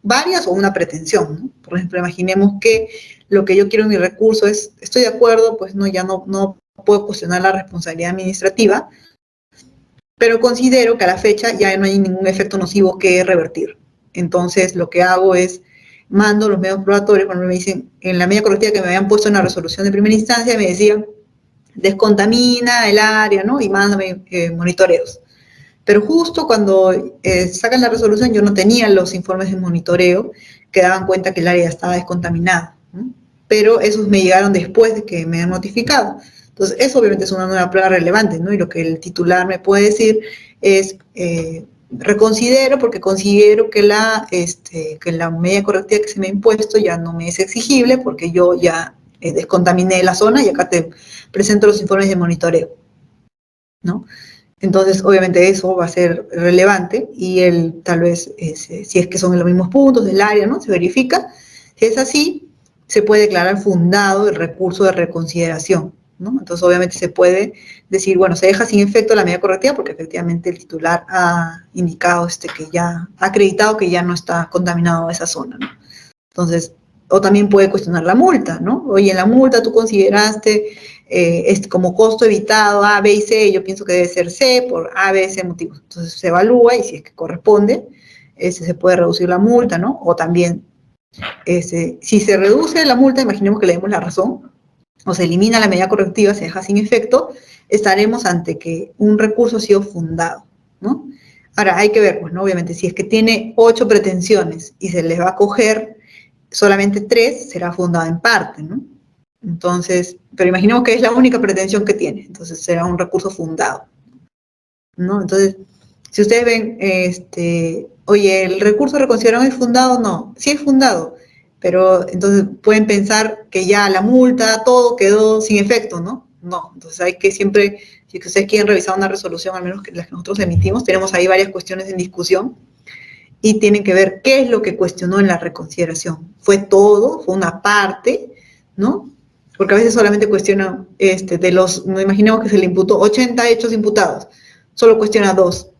varias o una pretensión, ¿no? Por ejemplo, imaginemos que lo que yo quiero en mi recurso es, estoy de acuerdo, pues no, ya no puedo cuestionar la responsabilidad administrativa, pero considero que a la fecha ya no hay ningún efecto nocivo que revertir. Entonces, lo que hago es mando los medios probatorios, cuando me dicen, en la medida correctiva que me habían puesto en la resolución de primera instancia, me decían, descontamina el área, ¿no? Y mándame monitoreos. Pero justo cuando sacan la resolución, yo no tenía los informes de monitoreo que daban cuenta que el área estaba descontaminada, ¿no? Pero esos me llegaron después de que me han notificado. Entonces, eso obviamente es una nueva prueba relevante, ¿no? Y lo que el titular me puede decir es, reconsidero porque considero que la medida correctiva que se me ha impuesto ya no me es exigible porque yo ya descontaminé la zona y acá te presento los informes de monitoreo, ¿no? Entonces, obviamente eso va a ser relevante y tal vez, si es que son en los mismos puntos del área, ¿no? Se verifica. Si es así, se puede declarar fundado el recurso de reconsideración, ¿no? Entonces, obviamente se puede decir, bueno, se deja sin efecto la medida correctiva porque efectivamente el titular ha indicado que ya, ha acreditado que ya no está contaminado esa zona, ¿no? Entonces, o también puede cuestionar la multa, ¿no? Oye, en la multa tú consideraste como costo evitado A, B y C, yo pienso que debe ser C por A, B, C motivos. Entonces se evalúa y si es que corresponde, se puede reducir la multa, ¿no? O también, si se reduce la multa, imaginemos que le demos la razón, o se elimina la medida correctiva, se deja sin efecto, estaremos ante que un recurso ha sido fundado, ¿no? Ahora, hay que ver, pues, ¿no? Obviamente, si es que tiene 8 pretensiones y se les va a coger solamente 3, será fundado en parte, ¿no? Entonces, pero imaginemos que es la única pretensión que tiene, entonces será un recurso fundado, ¿no? Entonces, si ustedes ven, oye, ¿el recurso de reconsideración es fundado? No, sí es fundado, pero entonces pueden pensar que ya la multa, todo quedó sin efecto, ¿no? No, entonces hay que siempre, si ustedes quieren revisar una resolución, al menos que las que nosotros emitimos, tenemos ahí varias cuestiones en discusión y tienen que ver qué es lo que cuestionó en la reconsideración. ¿Fue todo? ¿Fue una parte? ¿No? Porque a veces solamente cuestiona, no imaginemos que se le imputó 80 hechos imputados, solo cuestiona 2,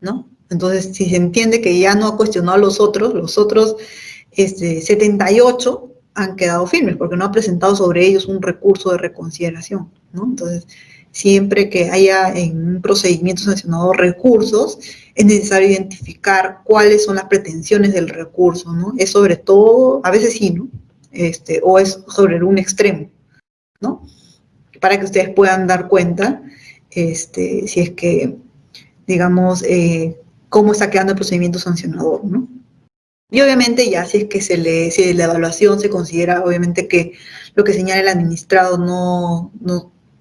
¿no? Entonces, si se entiende que ya no ha cuestionado a los otros 78 han quedado firmes, porque no ha presentado sobre ellos un recurso de reconsideración, ¿no? Entonces, siempre que haya en un procedimiento sancionador recursos, es necesario identificar cuáles son las pretensiones del recurso, ¿no? Es sobre todo, a veces sí, ¿no? O es sobre un extremo, ¿no? Para que ustedes puedan dar cuenta, si es que, digamos, cómo está quedando el procedimiento sancionador, ¿no? Y obviamente ya si es que si la evaluación se considera obviamente que lo que señala el administrado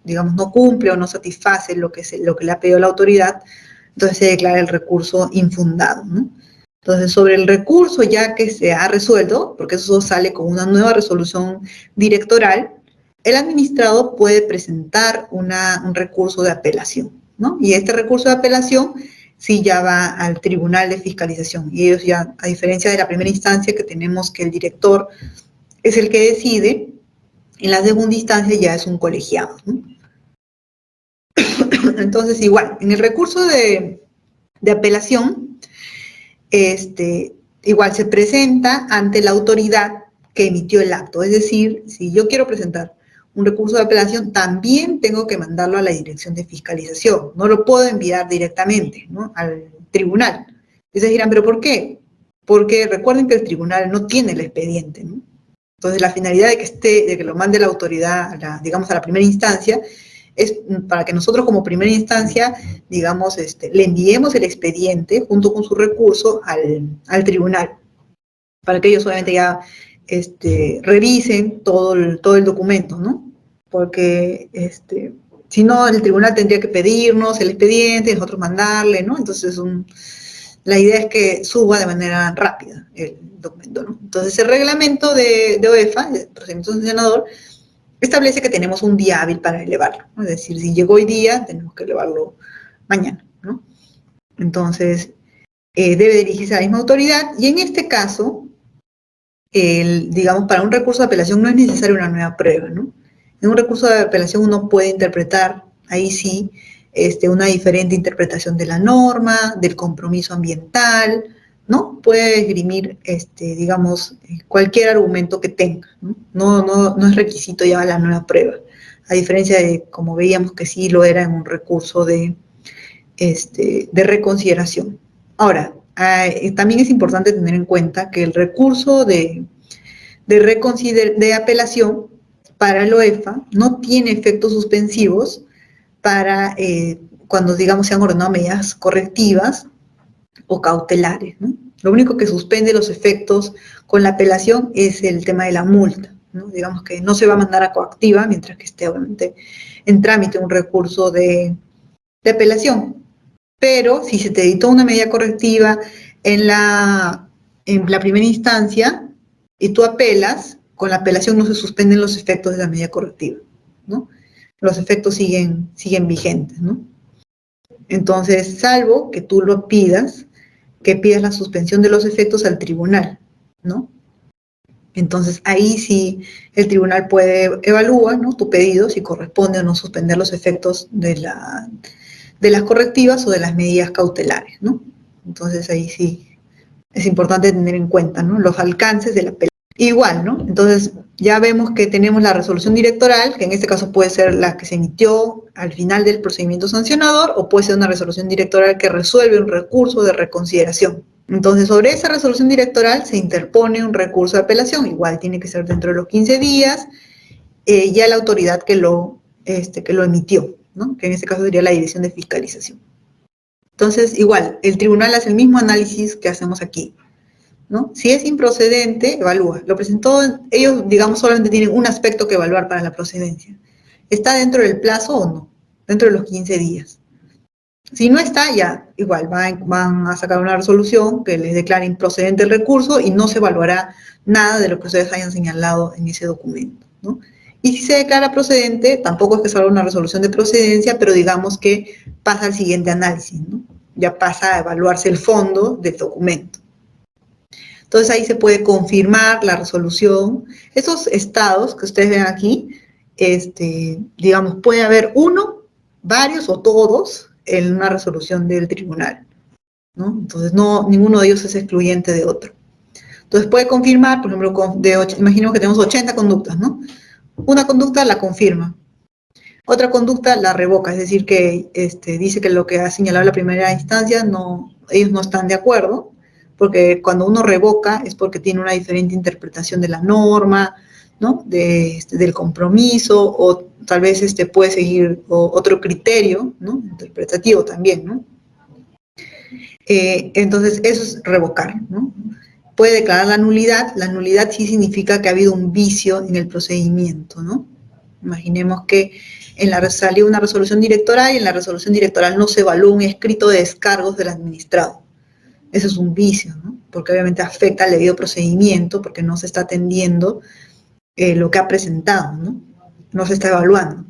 digamos, no cumple o no satisface lo que le ha pedido la autoridad, entonces se declara el recurso infundado, ¿no? Entonces, sobre el recurso ya que se ha resuelto, porque eso sale con una nueva resolución directoral, el administrado puede presentar un recurso de apelación, ¿no? Y este recurso de apelación sí ya va al tribunal de fiscalización. Y ellos ya, a diferencia de la primera instancia que tenemos que el director es el que decide, en la segunda instancia ya es un colegiado, ¿no? Entonces, igual, en el recurso de apelación, igual se presenta ante la autoridad que emitió el acto. Es decir, si yo quiero presentar un recurso de apelación, también tengo que mandarlo a la dirección de fiscalización. No lo puedo enviar directamente, ¿no?, al tribunal. Entonces dirán, ¿pero por qué? Porque recuerden que el tribunal no tiene el expediente, ¿no? Entonces la finalidad de que lo mande la autoridad, digamos, a la primera instancia, es para que nosotros como primera instancia, digamos, le enviemos el expediente junto con su recurso al tribunal, para que ellos obviamente ya revisen todo el documento, ¿no? Porque si no, el tribunal tendría que pedirnos el expediente, nosotros mandarle, ¿no? Entonces la idea es que suba de manera rápida el documento, ¿no? Entonces el reglamento de OEFA, el procedimiento sancionador, establece que tenemos un día hábil para elevarlo, ¿no? Es decir, si llegó hoy día, tenemos que elevarlo mañana, ¿no? Entonces, debe dirigirse a la misma autoridad y en este caso, digamos, para un recurso de apelación no es necesaria una nueva prueba, ¿no? En un recurso de apelación uno puede interpretar, ahí sí, una diferente interpretación de la norma, del compromiso ambiental, ¿no? Puede esgrimir, digamos, cualquier argumento que tenga, ¿no? No es requisito ya la nueva prueba, a diferencia de, como veíamos que sí lo era en un recurso de reconsideración. Ahora, también es importante tener en cuenta que el recurso de apelación para el OEFA no tiene efectos suspensivos para cuando, digamos, se han ordenado medidas correctivas o cautelares, ¿no? Lo único que suspende los efectos con la apelación es el tema de la multa, ¿no? Digamos que no se va a mandar a coactiva mientras que esté, obviamente, en trámite un recurso de apelación. Pero si se te dictó una medida correctiva en la primera instancia y tú apelas, con la apelación no se suspenden los efectos de la medida correctiva, ¿no? Los efectos siguen vigentes, ¿no? Entonces, salvo que tú lo pidas, que pidas la suspensión de los efectos al tribunal, ¿no? Entonces, ahí sí el tribunal puede evaluar, ¿no?, tu pedido, si corresponde o no suspender los efectos de las correctivas o de las medidas cautelares, ¿no? Entonces, ahí sí es importante tener en cuenta, ¿no?, los alcances de la apelación. Igual, ¿no? Entonces, ya vemos que tenemos la resolución directoral, que en este caso puede ser la que se emitió al final del procedimiento sancionador, o puede ser una resolución directoral que resuelve un recurso de reconsideración. Entonces, sobre esa resolución directoral se interpone un recurso de apelación, igual tiene que ser dentro de los 15 días, ya la autoridad que lo emitió, ¿no?, que en este caso sería la Dirección de Fiscalización. Entonces, igual, el tribunal hace el mismo análisis que hacemos aquí, ¿no? Si es improcedente, evalúa. Lo presentó, ellos, digamos, solamente tienen un aspecto que evaluar para la procedencia. ¿Está dentro del plazo o no? Dentro de los 15 días. Si no está, ya, igual, van a sacar una resolución que les declare improcedente el recurso y no se evaluará nada de lo que ustedes hayan señalado en ese documento, ¿no? Y si se declara procedente, tampoco es que salga una resolución de procedencia, pero digamos que pasa al siguiente análisis, ¿no? Ya pasa a evaluarse el fondo del documento. Entonces ahí se puede confirmar la resolución. Esos estados que ustedes ven aquí, digamos, puede haber uno, varios o todos en una resolución del tribunal, ¿no? Entonces ninguno de ellos es excluyente de otro. Entonces puede confirmar, por ejemplo, imaginemos que tenemos 80 conductas, ¿no? Una conducta la confirma, otra conducta la revoca, es decir, que dice que lo que ha señalado la primera instancia, ellos no están de acuerdo, porque cuando uno revoca es porque tiene una diferente interpretación de la norma, ¿no?, del compromiso, o tal vez puede seguir otro criterio, ¿no?, interpretativo también, ¿no? Entonces, eso es revocar, ¿no? Puede declarar la nulidad sí significa que ha habido un vicio en el procedimiento, ¿no? Imaginemos que salió una resolución directoral y en la resolución directoral no se evaluó un escrito de descargos del administrado. Eso es un vicio, ¿no? Porque obviamente afecta al debido procedimiento, porque no se está atendiendo lo que ha presentado, ¿no? No se está evaluando.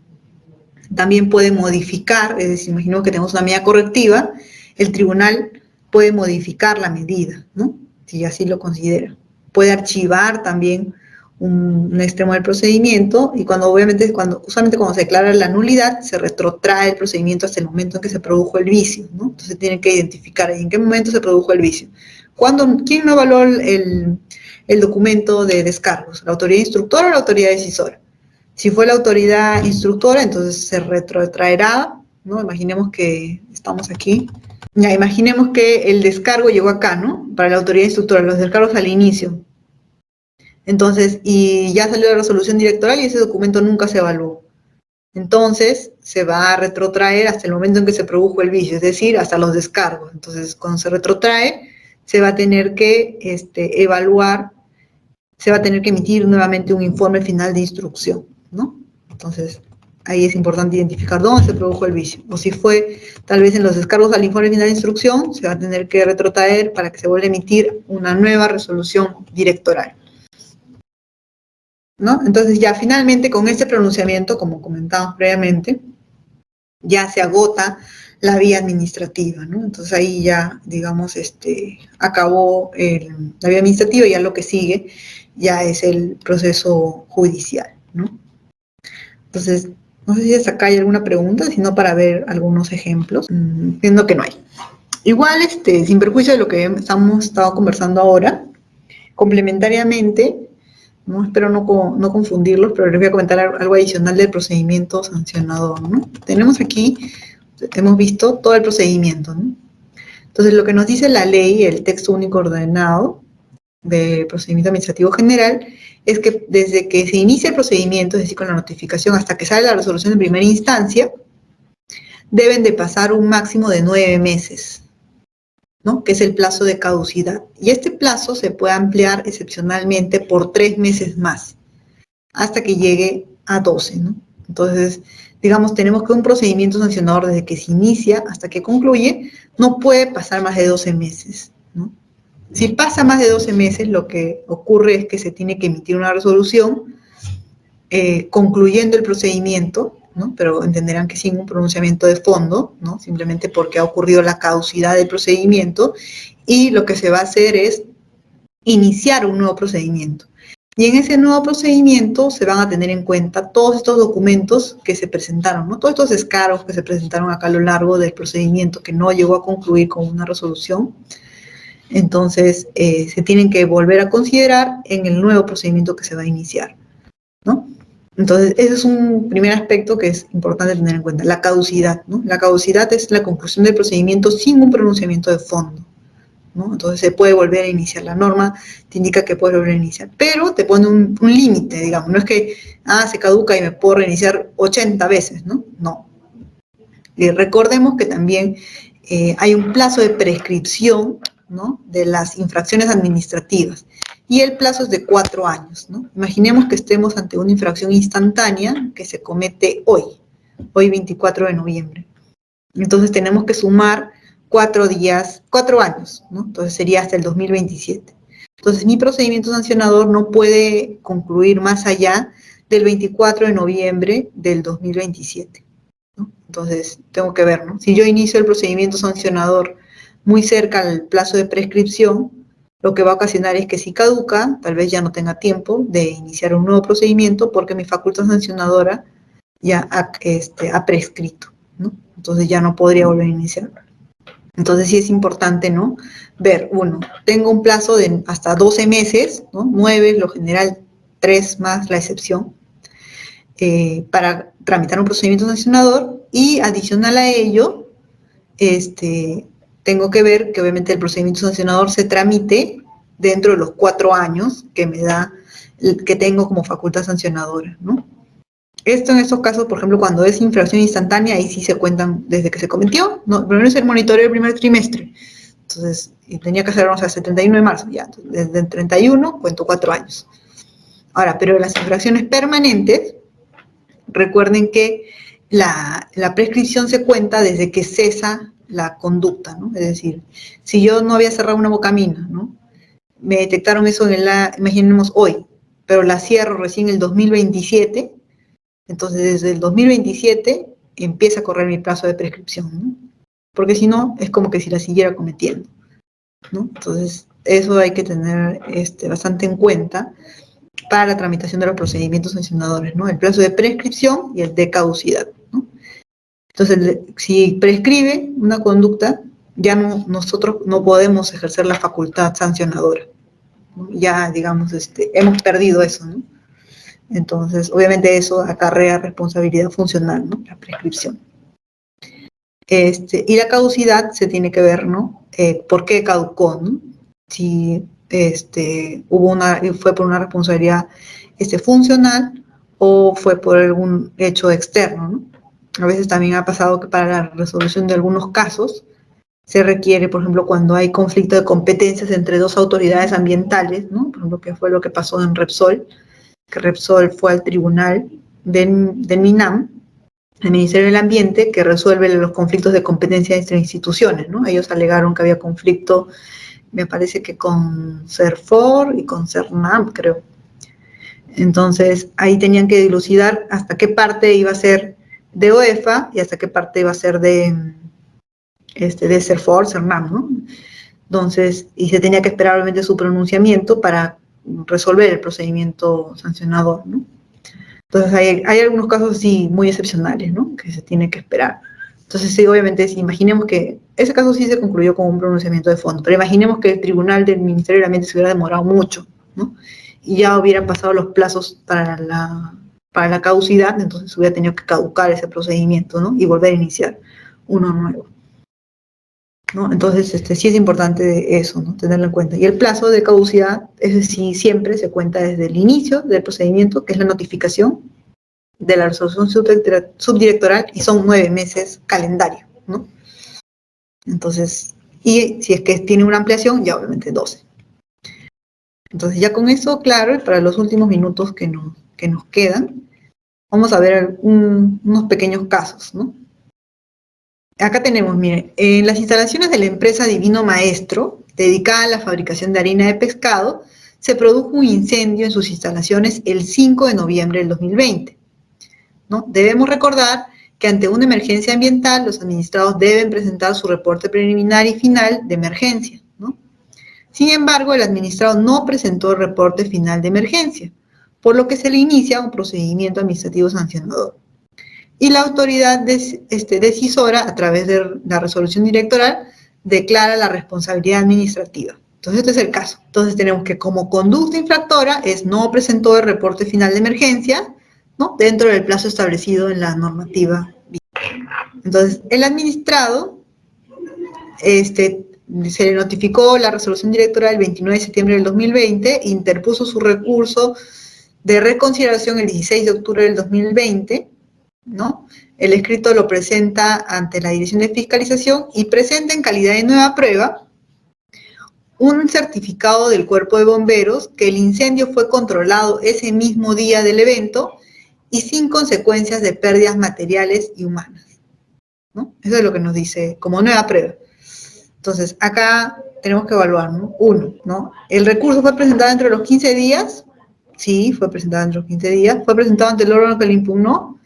También puede modificar, es decir, imaginemos que tenemos una medida correctiva, el tribunal puede modificar la medida, ¿no?, si así lo considera. Puede archivar también un extremo del procedimiento y usualmente cuando se declara la nulidad, se retrotrae el procedimiento hasta el momento en que se produjo el vicio, ¿no? Entonces tiene que identificar en qué momento se produjo el vicio. ¿Quién no evaluó el documento de descargos? ¿La autoridad instructora o la autoridad decisora? Si fue la autoridad instructora, entonces se retrotraerá, ¿no? Imaginemos que estamos aquí. Ya, imaginemos que el descargo llegó acá, ¿no? Para la autoridad instructora, los descargos al inicio. Entonces, y ya salió la resolución directoral y ese documento nunca se evaluó. Entonces, se va a retrotraer hasta el momento en que se produjo el vicio, es decir, hasta los descargos. Entonces, cuando se retrotrae, se va a tener que evaluar, se va a tener que emitir nuevamente un informe final de instrucción, ¿no? Entonces, ahí es importante identificar dónde se produjo el vicio. O si fue, tal vez en los descargos al informe final de instrucción, se va a tener que retrotraer para que se vuelva a emitir una nueva resolución directoral, ¿no? Entonces, ya finalmente con este pronunciamiento, como comentamos previamente, ya se agota la vía administrativa, ¿no? Entonces ahí ya, digamos, acabó la vía administrativa y ya lo que sigue ya es el proceso judicial, ¿no? Entonces, no sé si hasta acá hay alguna pregunta, sino para ver algunos ejemplos. Entiendo que no hay. Igual, sin perjuicio de lo que hemos estado conversando ahora, complementariamente, ¿no? Espero no confundirlos, pero les voy a comentar algo adicional del procedimiento sancionador, ¿no? Tenemos aquí, hemos visto todo el procedimiento, ¿no? Entonces, lo que nos dice la ley, el texto único ordenado de procedimiento administrativo general, es que desde que se inicia el procedimiento, es decir, con la notificación hasta que sale la resolución en primera instancia, deben de pasar un máximo de 9 meses, ¿no?, que es el plazo de caducidad. Y este plazo se puede ampliar excepcionalmente por 3 meses más, hasta que llegue a 12, ¿no? Entonces, digamos, tenemos que un procedimiento sancionador desde que se inicia hasta que concluye, no puede pasar más de 12 meses, ¿no? Si pasa más de 12 meses, lo que ocurre es que se tiene que emitir una resolución concluyendo el procedimiento, ¿no? Pero entenderán que sin un pronunciamiento de fondo, ¿no?, simplemente porque ha ocurrido la caducidad del procedimiento, y lo que se va a hacer es iniciar un nuevo procedimiento. Y en ese nuevo procedimiento se van a tener en cuenta todos estos documentos que se presentaron, ¿no? Todos estos descargos que se presentaron acá a lo largo del procedimiento que no llegó a concluir con una resolución. Entonces, se tienen que volver a considerar en el nuevo procedimiento que se va a iniciar, ¿no? Entonces, ese es un primer aspecto que es importante tener en cuenta, la caducidad, ¿no? La caducidad es la conclusión del procedimiento sin un pronunciamiento de fondo, ¿no? Entonces se puede volver a iniciar. La norma te indica que puedes volver a iniciar, pero te pone un límite, digamos. No es que, se caduca y me puedo reiniciar 80 veces, ¿no? No. Y recordemos que también hay un plazo de prescripción, ¿no?, de las infracciones administrativas. Y el plazo es de 4 años, ¿no? Imaginemos que estemos ante una infracción instantánea que se comete hoy 24 de noviembre. Entonces tenemos que sumar 4 años, ¿no? Entonces sería hasta el 2027. Entonces mi procedimiento sancionador no puede concluir más allá del 24 de noviembre del 2027, ¿no? Entonces tengo que ver, ¿no? Si yo inicio el procedimiento sancionador muy cerca al plazo de prescripción, lo que va a ocasionar es que si caduca, tal vez ya no tenga tiempo de iniciar un nuevo procedimiento porque mi facultad sancionadora ya ha prescrito, ¿no? Entonces ya no podría volver a iniciar. Entonces sí es importante, ¿no?, ver, uno, tengo un plazo de hasta 12 meses, ¿no? 9, lo general, 3 más la excepción, para tramitar un procedimiento sancionador, y adicional a ello, tengo que ver que obviamente el procedimiento sancionador se tramite dentro de los 4 años que me da, que tengo como facultad sancionadora, ¿no? Esto en estos casos, por ejemplo, cuando es infracción instantánea, ahí sí se cuentan desde que se cometió, ¿no? Primero es el monitoreo del primer trimestre. Entonces, y tenía que hacerlo hasta el 31 de marzo, ya. Entonces, desde el 31 cuento 4 años. Ahora, pero las infracciones permanentes, recuerden que la prescripción se cuenta desde que cesa la conducta, ¿no? Es decir, si yo no había cerrado una bocamina, ¿no?, me detectaron eso imaginemos hoy, pero la cierro recién en el 2027, entonces desde el 2027 empieza a correr mi plazo de prescripción, ¿no? Porque si no, es como que si la siguiera cometiendo, ¿no? Entonces, eso hay que tener bastante en cuenta para la tramitación de los procedimientos sancionadores, ¿no? El plazo de prescripción y el de caducidad, ¿no? Entonces, si prescribe una conducta, ya nosotros no podemos ejercer la facultad sancionadora, ¿no? Ya, digamos, hemos perdido eso, ¿no? Entonces, obviamente eso acarrea responsabilidad funcional, ¿no?, la prescripción. Y la caducidad se tiene que ver, ¿no?, por qué caducó, ¿no? Si fue por una responsabilidad funcional o fue por algún hecho externo, ¿no? A veces también ha pasado que para la resolución de algunos casos se requiere, por ejemplo, cuando hay conflicto de competencias entre dos autoridades ambientales, ¿no? Por ejemplo, que fue lo que pasó en Repsol, que Repsol fue al tribunal del MINAM, el Ministerio del Ambiente, que resuelve los conflictos de competencia entre instituciones, ¿no? Ellos alegaron que había conflicto, me parece que con CERFOR y con CERNAM, creo. Entonces, ahí tenían que dilucidar hasta qué parte iba a ser de OEFA y hasta qué parte iba a ser de CERFOR, CERNAM, ¿no? Entonces, y se tenía que esperar obviamente su pronunciamiento para resolver el procedimiento sancionador, ¿no? Entonces hay algunos casos sí muy excepcionales, ¿no?, que se tiene que esperar. Entonces sí, obviamente, si imaginemos que ese caso sí se concluyó con un pronunciamiento de fondo, pero imaginemos que el tribunal del Ministerio del Ambiente se hubiera demorado mucho, ¿no?, y ya hubieran pasado los plazos para la caducidad, entonces hubiera tenido que caducar ese procedimiento, ¿no?, y volver a iniciar uno nuevo, ¿no? Entonces, sí es importante eso, ¿no?, tenerlo en cuenta. Y el plazo de caducidad, ese sí siempre se cuenta desde el inicio del procedimiento, que es la notificación de la resolución subdirectoral, y son 9 meses calendario, ¿no? Entonces, y si es que tiene una ampliación, ya obviamente 12. Entonces, ya con eso claro, y para los últimos minutos que nos quedan, vamos a ver unos pequeños casos, ¿no? Acá tenemos, miren, en las instalaciones de la empresa Divino Maestro, dedicada a la fabricación de harina de pescado, se produjo un incendio en sus instalaciones el 5 de noviembre del 2020, ¿no? Debemos recordar que ante una emergencia ambiental, los administrados deben presentar su reporte preliminar y final de emergencia, ¿no? Sin embargo, el administrado no presentó el reporte final de emergencia, por lo que se le inicia un procedimiento administrativo sancionador. Y la autoridad decisora, a través de la resolución directoral, declara la responsabilidad administrativa. Entonces, este es el caso. Entonces, tenemos que como conducta infractora es no presentó el reporte final de emergencia, ¿no?, dentro del plazo establecido en la normativa. Entonces, el administrado se le notificó la resolución directoral el 29 de septiembre del 2020, interpuso su recurso de reconsideración el 16 de octubre del 2020, ¿no? El escrito lo presenta ante la Dirección de Fiscalización y presenta en calidad de nueva prueba un certificado del Cuerpo de Bomberos que el incendio fue controlado ese mismo día del evento y sin consecuencias de pérdidas materiales y humanas, ¿no? Eso es lo que nos dice como nueva prueba. Entonces, acá tenemos que evaluar, ¿no? Uno, ¿no? ¿El recurso fue presentado dentro de los 15 días? Sí, fue presentado dentro de los 15 días. ¿Fue presentado ante el órgano que le impugnó?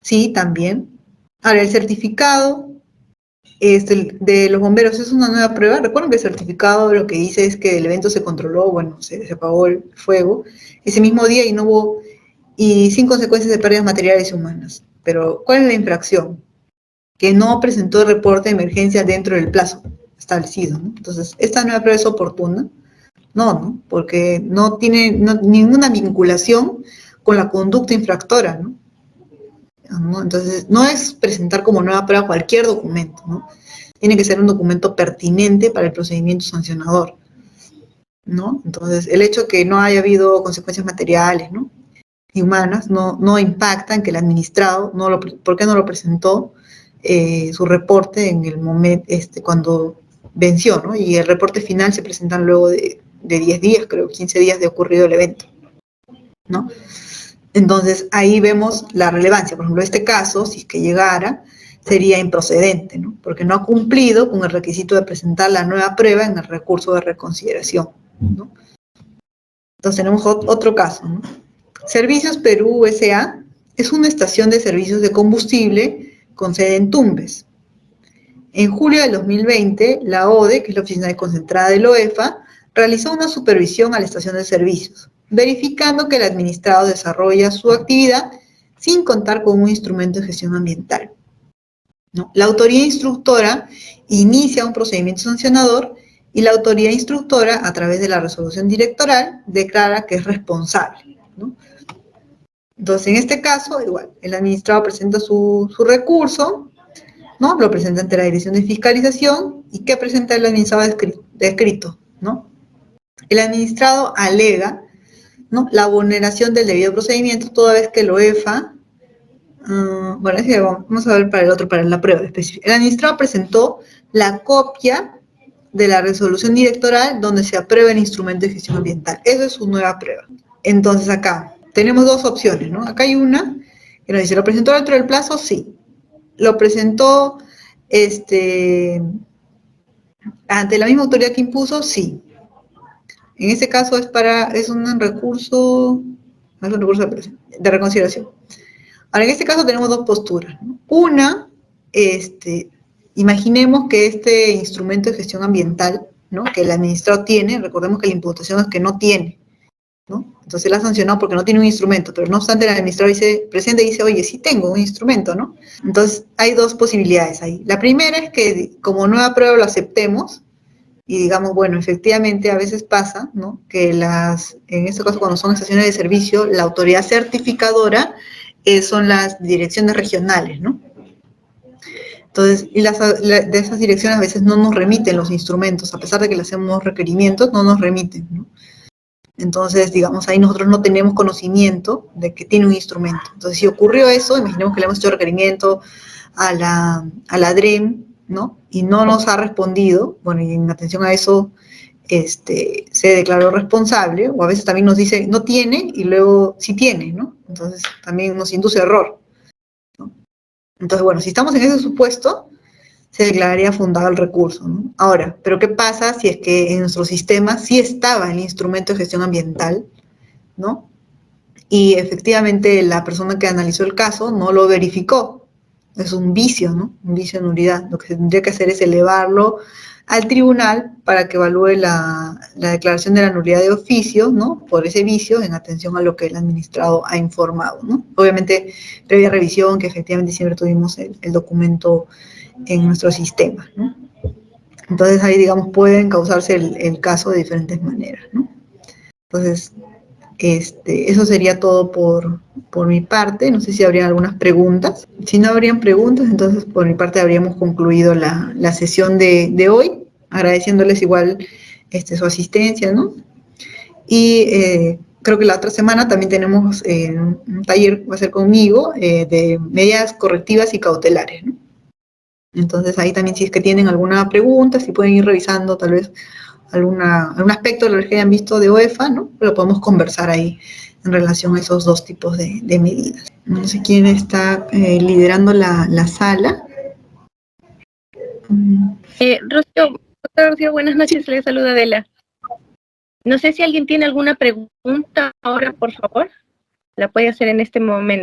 Sí, también. Ahora, el certificado de los bomberos es una nueva prueba. Recuerden que el certificado lo que dice es que el evento se controló, bueno, se apagó el fuego ese mismo día y no hubo, y sin consecuencias de pérdidas materiales y humanas. Pero, ¿cuál es la infracción? Que no presentó el reporte de emergencia dentro del plazo establecido, ¿no? Entonces, ¿esta nueva prueba es oportuna? No, ¿no? Porque no tiene ninguna vinculación con la conducta infractora, ¿no? Entonces, no es presentar como nueva prueba cualquier documento, ¿no? Tiene que ser un documento pertinente para el procedimiento sancionador, ¿no? Entonces, el hecho de que no haya habido consecuencias materiales, ¿no?, y humanas, no impacta en que el administrado, ¿por qué no lo presentó su reporte en el momento, cuando venció, ¿no? Y el reporte final se presenta luego de 10 días, creo, 15 días de ocurrido el evento, ¿no? Entonces, ahí vemos la relevancia. Por ejemplo, este caso, si es que llegara, sería improcedente, ¿no? Porque no ha cumplido con el requisito de presentar la nueva prueba en el recurso de reconsideración, ¿no? Entonces, tenemos otro caso, ¿no? Servicios Perú S.A. es una estación de servicios de combustible con sede en Tumbes. En julio del 2020, la ODE, que es la Oficina Desconcentrada de la OEFA, realizó una supervisión a la estación de servicios, verificando que el administrado desarrolla su actividad sin contar con un instrumento de gestión ambiental, ¿no? La autoridad instructora inicia un procedimiento sancionador y la autoridad instructora, a través de la resolución directoral, declara que es responsable, ¿no? Entonces, en este caso, igual, el administrado presenta su recurso, ¿no? Lo presenta ante la Dirección de Fiscalización. ¿Y qué presenta el administrado escrito, ¿no? El administrado alega, ¿no?, la vulneración del debido procedimiento toda vez que el OEFA, bueno, vamos a ver para el otro, para la prueba específica. El administrado presentó la copia de la resolución directoral donde se aprueba el instrumento de gestión ambiental. Esa es su nueva prueba. Entonces acá tenemos dos opciones, ¿no? Acá hay una que nos dice, ¿lo presentó dentro del plazo? Sí. ¿Lo presentó ante la misma autoridad que impuso? Sí. En este caso es un recurso de reconsideración. Ahora, en este caso tenemos dos posturas, ¿no? Una, imaginemos que este instrumento de gestión ambiental, ¿no?, que el administrado tiene, recordemos que la imputación es que no tiene, ¿no? Entonces él ha sancionado porque no tiene un instrumento, pero no obstante el administrador presenta y dice, oye, sí tengo un instrumento, ¿no? Entonces hay dos posibilidades ahí. La primera es que como nueva prueba lo aceptemos y digamos, bueno, efectivamente a veces pasa, ¿no?, que en este caso cuando son estaciones de servicio, la autoridad certificadora son las direcciones regionales, ¿no? Entonces, de esas direcciones a veces no nos remiten los instrumentos, a pesar de que le hacemos requerimientos, no nos remiten, ¿no? Entonces, digamos, ahí nosotros no tenemos conocimiento de que tiene un instrumento. Entonces, si ocurrió eso, imaginemos que le hemos hecho requerimiento a la DREM, ¿no?, y no nos ha respondido, bueno, y en atención a eso, se declaró responsable, o a veces también nos dice no tiene, y luego sí tiene, ¿no? Entonces, también nos induce error, ¿no? Entonces, bueno, si estamos en ese supuesto, se declararía fundado el recurso, ¿no? Ahora, ¿pero qué pasa si es que en nuestro sistema sí estaba el instrumento de gestión ambiental, ¿no? Y efectivamente la persona que analizó el caso no lo verificó. Es un vicio, ¿no? Un vicio de nulidad. Lo que se tendría que hacer es elevarlo al tribunal para que evalúe la declaración de la nulidad de oficio, ¿no? Por ese vicio en atención a lo que el administrado ha informado, ¿no? Obviamente, previa revisión, que efectivamente siempre tuvimos el documento en nuestro sistema, ¿no? Entonces ahí, digamos, pueden causarse el caso de diferentes maneras, ¿no? Entonces, eso sería todo por mi parte. No sé si habrían algunas preguntas. Si no habrían preguntas, entonces por mi parte habríamos concluido la sesión de hoy, agradeciéndoles igual su asistencia, ¿no? Y creo que la otra semana también tenemos un taller, va a ser conmigo, de medidas correctivas y cautelares, ¿no? Entonces ahí también si es que tienen alguna pregunta, si pueden ir revisando tal vez algún aspecto de lo que hayan visto de OEFA, ¿no? Pero podemos conversar ahí en relación a esos dos tipos de medidas. No sé quién está liderando la sala. Rocío, doctora Rocío, buenas noches, le saluda Adela. No sé si alguien tiene alguna pregunta ahora, por favor, la puede hacer en este momento.